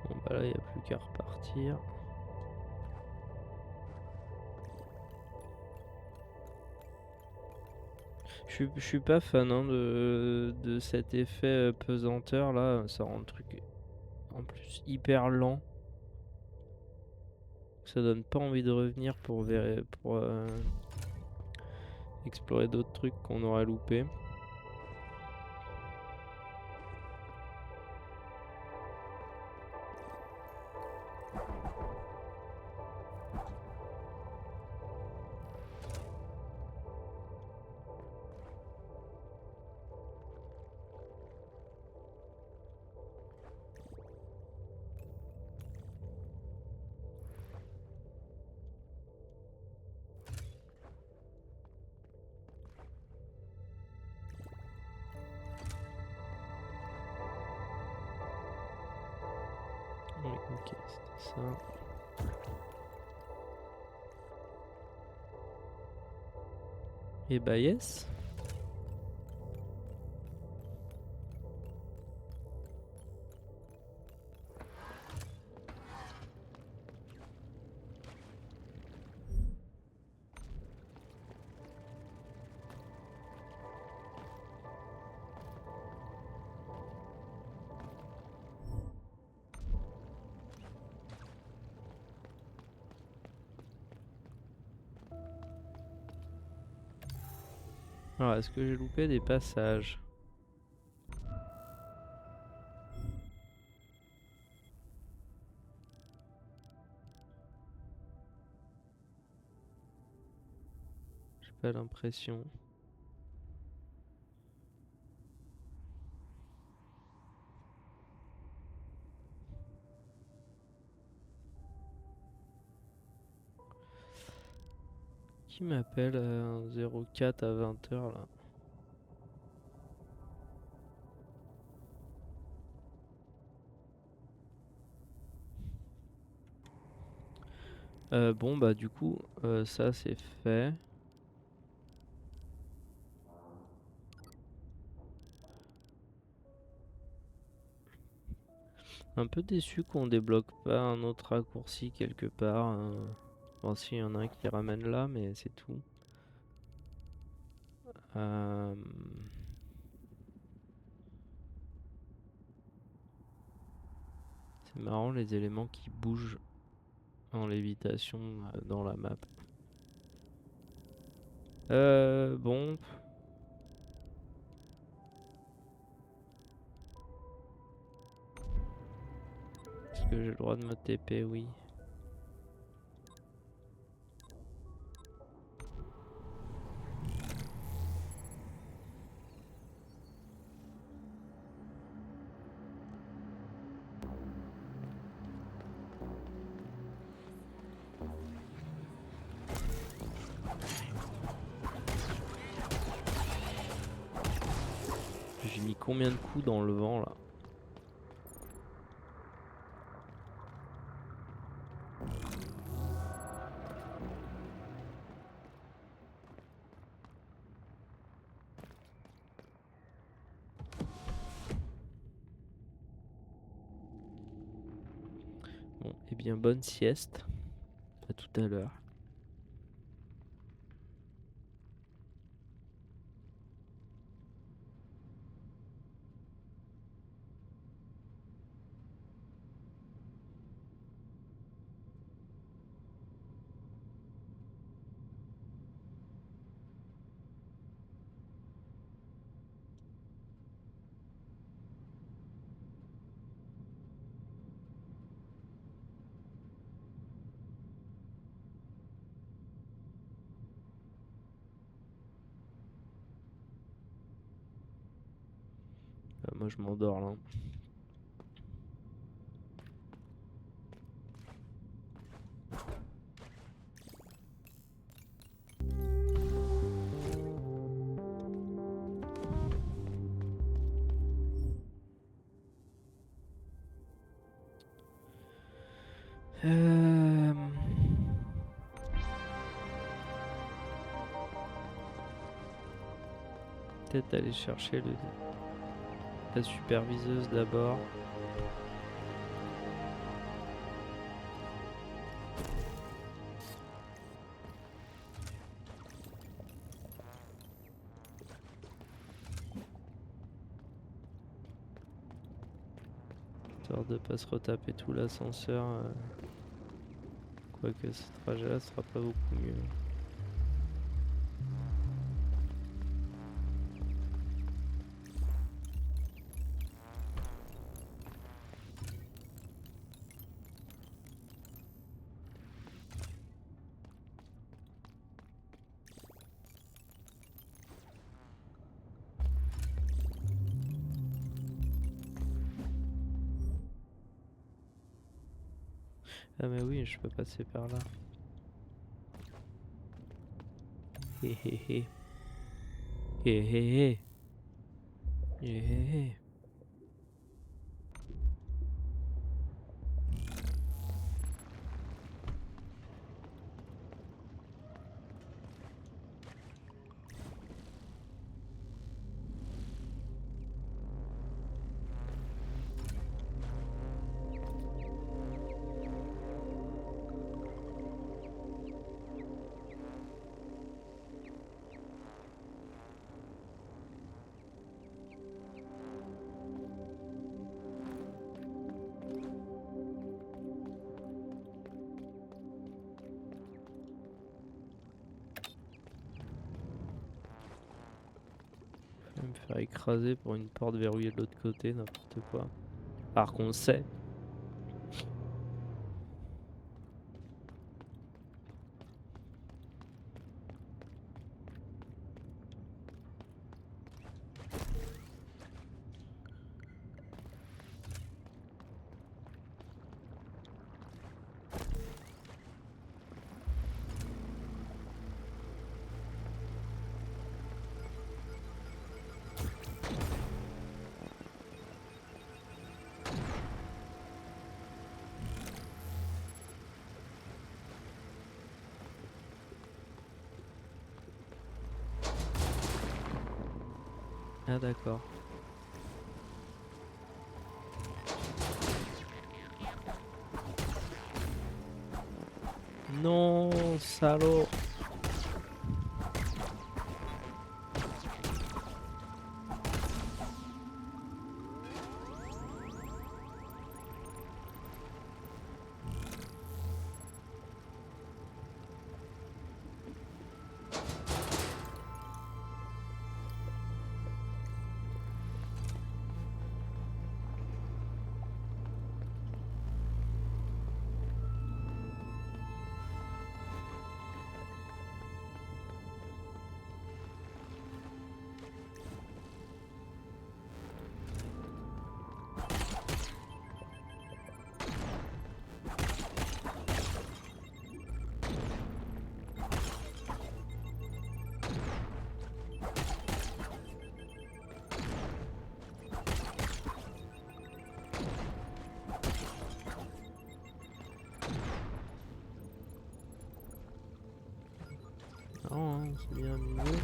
Bon bah là il n'y a plus qu'à repartir. Je suis pas fan hein, de cet effet pesanteur là, ça rend le truc en plus hyper lent. Ça donne pas envie de revenir pour explorer d'autres trucs qu'on aurait loupé. Oui, ok, c'était ça. Et bah yes. Alors, est-ce que j'ai loupé des passages? J'ai pas l'impression. Qui m'appelle à 04 à 20h là? Bon bah du coup ça c'est fait. Un peu déçu qu'on débloque pas un autre raccourci quelque part. Bon si, y en a un qui ramène là mais c'est tout. C'est marrant les éléments qui bougent en lévitation dans la map. Bon. que j'ai le droit de me TP, oui. J'ai mis combien de coups dans le vent là? Bon, et bien bonne sieste. À tout à l'heure. Moi je m'endors là. Peut-être aller chercher la superviseuse d'abord. Histoire de pas se retaper tout l'ascenseur. Quoique ce trajet-là sera pas beaucoup mieux. Ah mais oui, je peux passer par là. Hé hé hé. Hé hé hé. Hé hé hé. Je vais me faire écraser pour une porte verrouillée de l'autre côté, n'importe quoi. Alors qu'on sait. Ah d'accord. Non, salaud. marrant, hein, c'est bien amusé.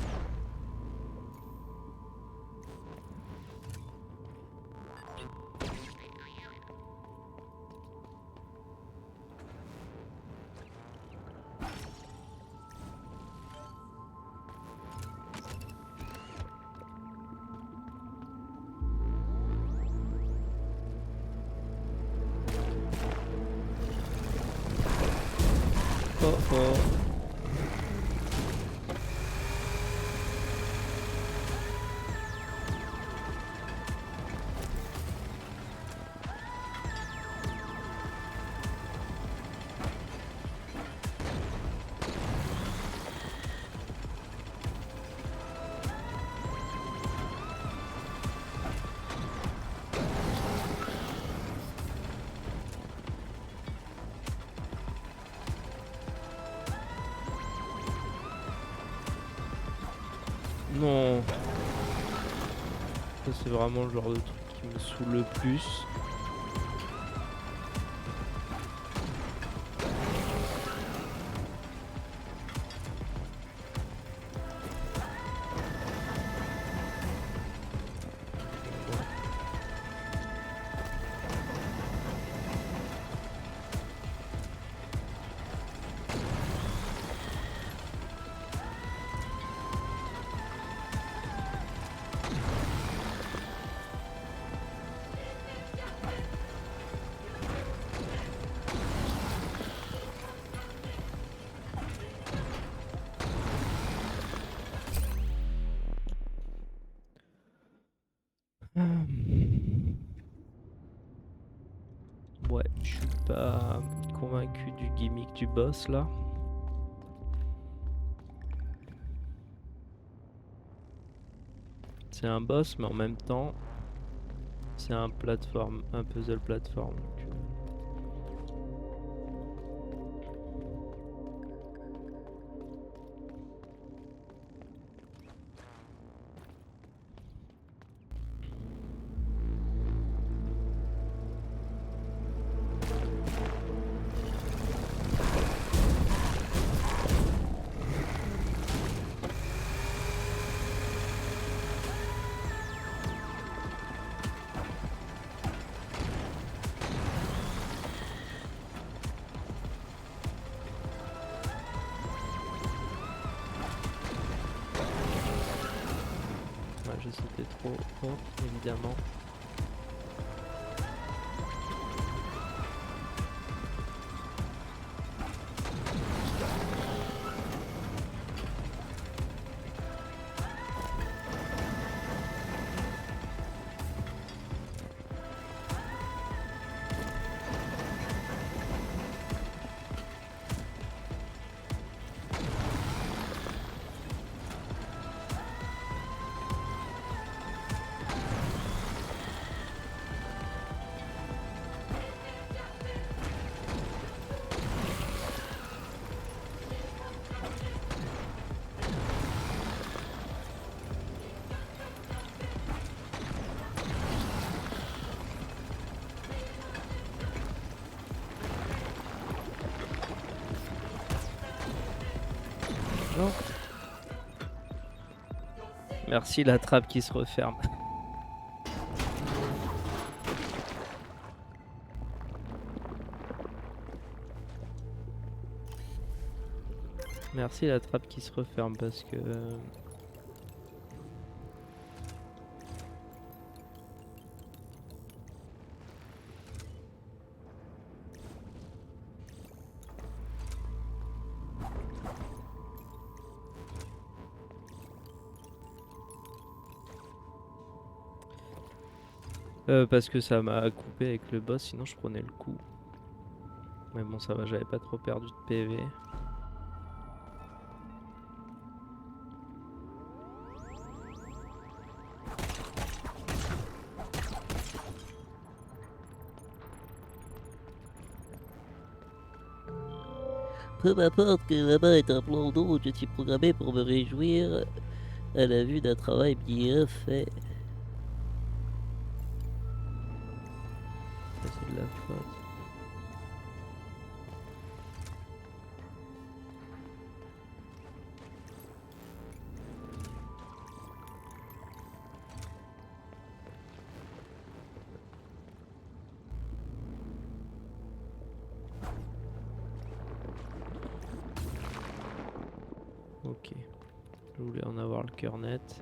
Oh oh. Non. Ça c'est vraiment le genre de truc qui me saoule le plus. Ouais, je suis pas convaincu du gimmick du boss là. C'est un boss, mais en même temps, c'est un puzzle plateforme. Ouais, je sautais trop haut, évidemment. Non. Merci la trappe qui se referme. Merci la trappe qui se referme parce que... parce que ça m'a coupé avec le boss, sinon je prenais le coup. Mais bon, ça va, j'avais pas trop perdu de PV. Peu m'importe que là-bas est un plan d'eau, je suis programmé pour me réjouir à la vue d'un travail bien fait. Ça, c'est de la faute. Ok. Je voulais en avoir le cœur net.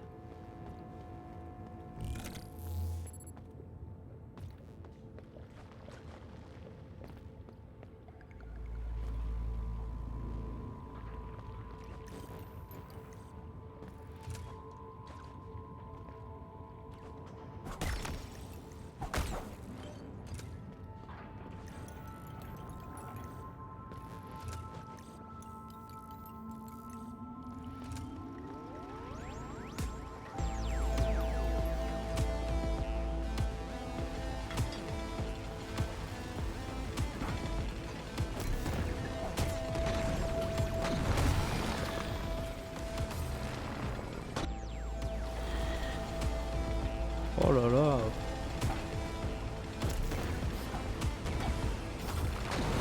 Oh là là.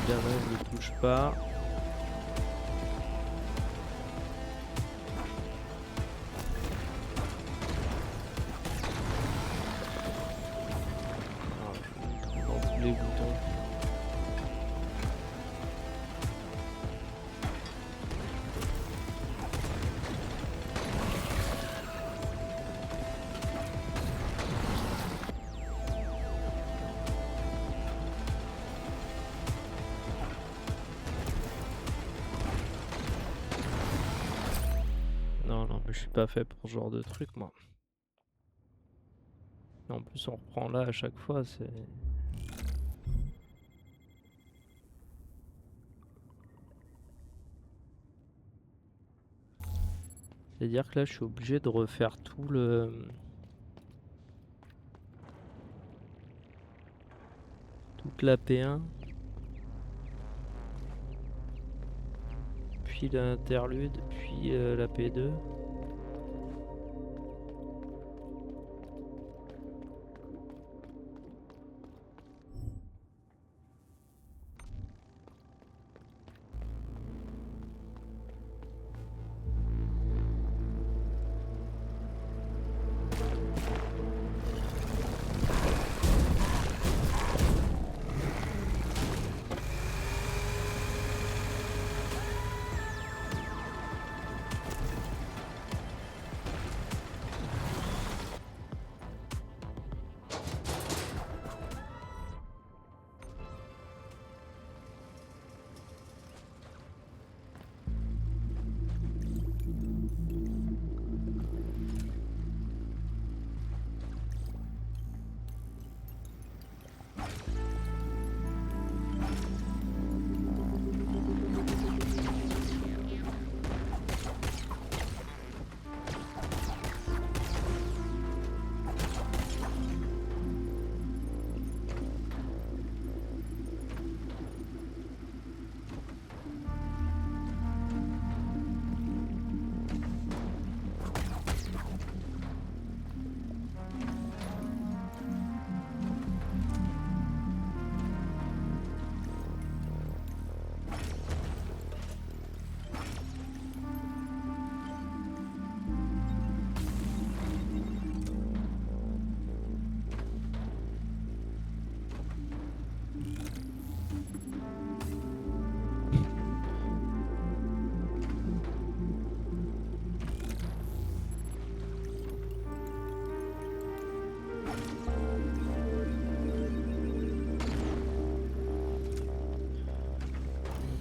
Bien là, je ne touche pas. Ah, je vais dans tous les boutons. Non, non, mais je suis pas fait pour ce genre de truc, moi. En plus, on reprend là à chaque fois, c'est... C'est-à-dire que là, je suis obligé de refaire tout le... toute la P1. Puis l'interlude, puis la P2.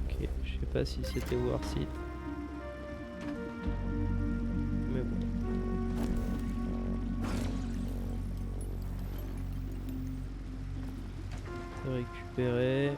Ok, je sais pas si c'était worth it. Mais bon. Récupérer.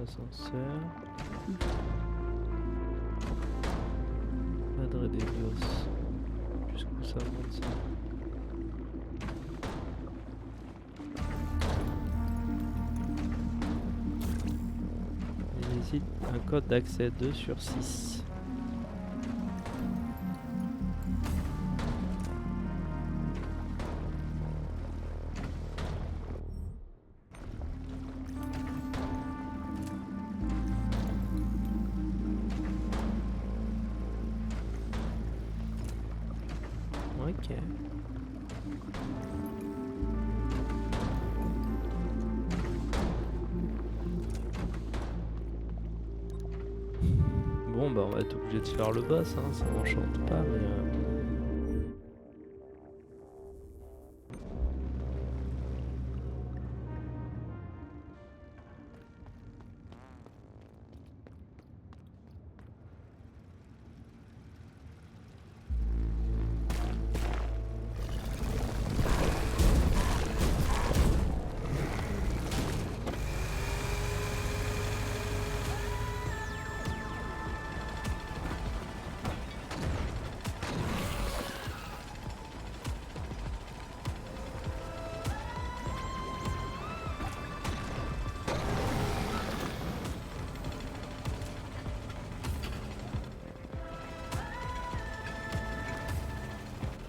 ascenseur. Madre de Dios. Jusqu'où ça monte ça? Il nécessite un code d'accès 2 sur 6. Ok. Bon bah on va être obligé de faire le boss, hein, ça m'enchante pas mais...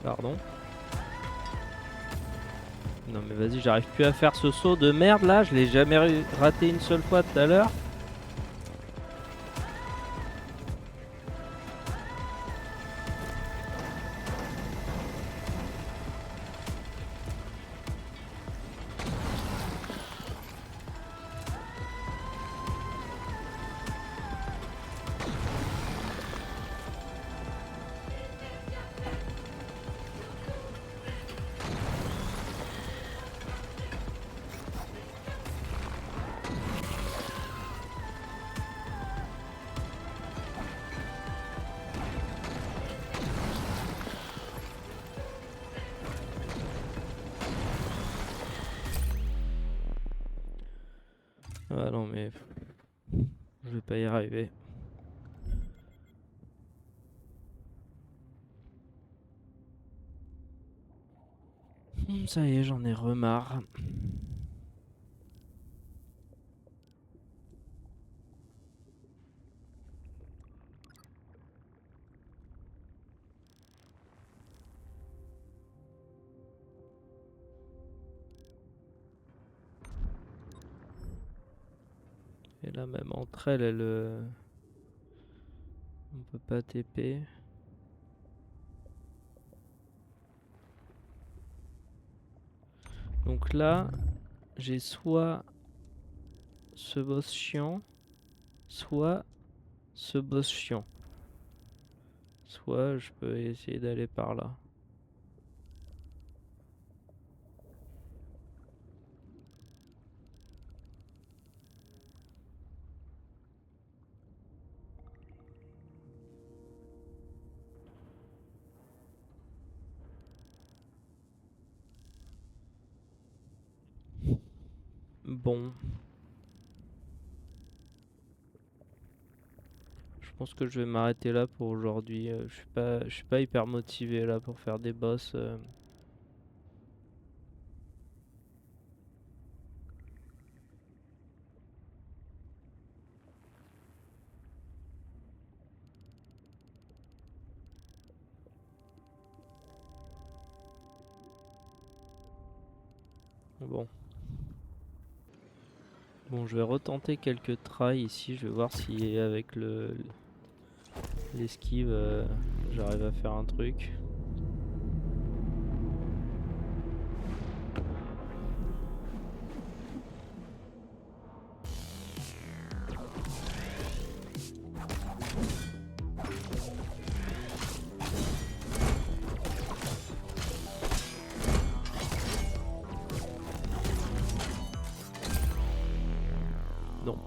Pardon. Non mais vas-y, j'arrive plus à faire ce saut de merde là, je l'ai jamais raté une seule fois tout à l'heure. Ah non mais... je vais pas y arriver. Ça y est, j'en ai remarre. Et là même entre elles, on peut pas TP. Donc là, j'ai soit ce boss chiant, soit ce boss chiant. Soit je peux essayer d'aller par là. Bon. Je pense que je vais m'arrêter là pour aujourd'hui. Je suis pas hyper motivé là pour faire des boss. Bon. Bon, je vais retenter quelques tries ici. Je vais voir si avec l'esquive, j'arrive à faire un truc. Non.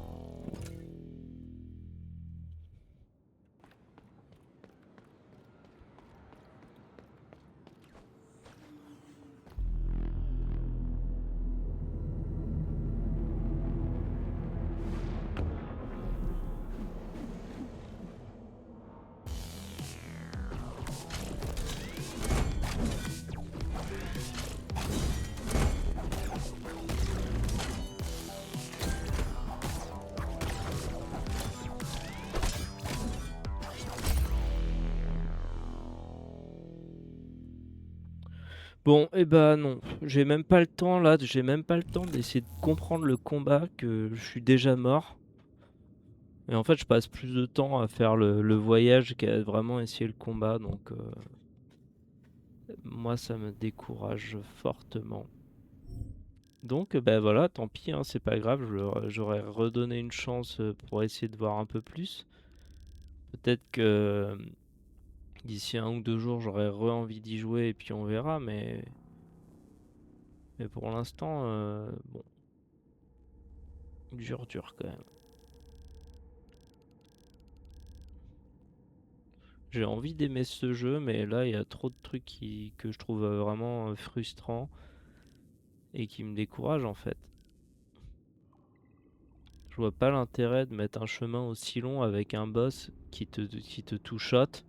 Bon, et bah non, j'ai même pas le temps là, j'ai même pas le temps d'essayer de comprendre le combat que je suis déjà mort. Et en fait, je passe plus de temps à faire le voyage qu'à vraiment essayer le combat, donc moi ça me décourage fortement. Donc bah voilà, tant pis, hein, c'est pas grave, j'aurais redonné une chance pour essayer de voir un peu plus. Peut-être que d'ici 1 ou 2 jours, j'aurais re-envie d'y jouer et puis on verra, mais pour l'instant, bon, dur quand même. J'ai envie d'aimer ce jeu, mais là, il y a trop de trucs que je trouve vraiment frustrants et qui me découragent en fait. Je vois pas l'intérêt de mettre un chemin aussi long avec un boss qui te two-shot.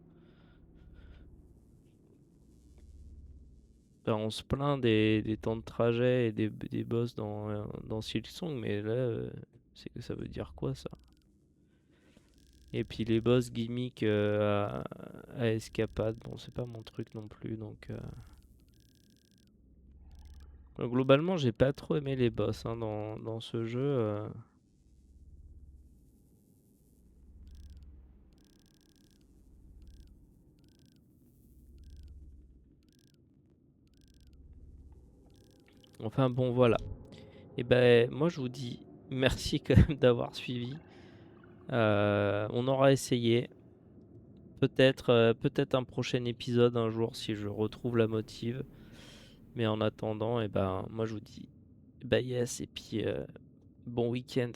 Ben, on se plaint des temps de trajet et des boss dans Silksong, mais là, c'est que ça veut dire quoi ça? Et puis les boss gimmick à escapade, bon, c'est pas mon truc non plus, donc globalement, j'ai pas trop aimé les boss hein, dans ce jeu. Enfin bon, voilà. Et ben moi je vous dis merci quand même d'avoir suivi. On aura essayé. Peut-être un prochain épisode un jour si je retrouve la motive. Mais en attendant, et ben moi je vous dis bye yes et puis bon week-end.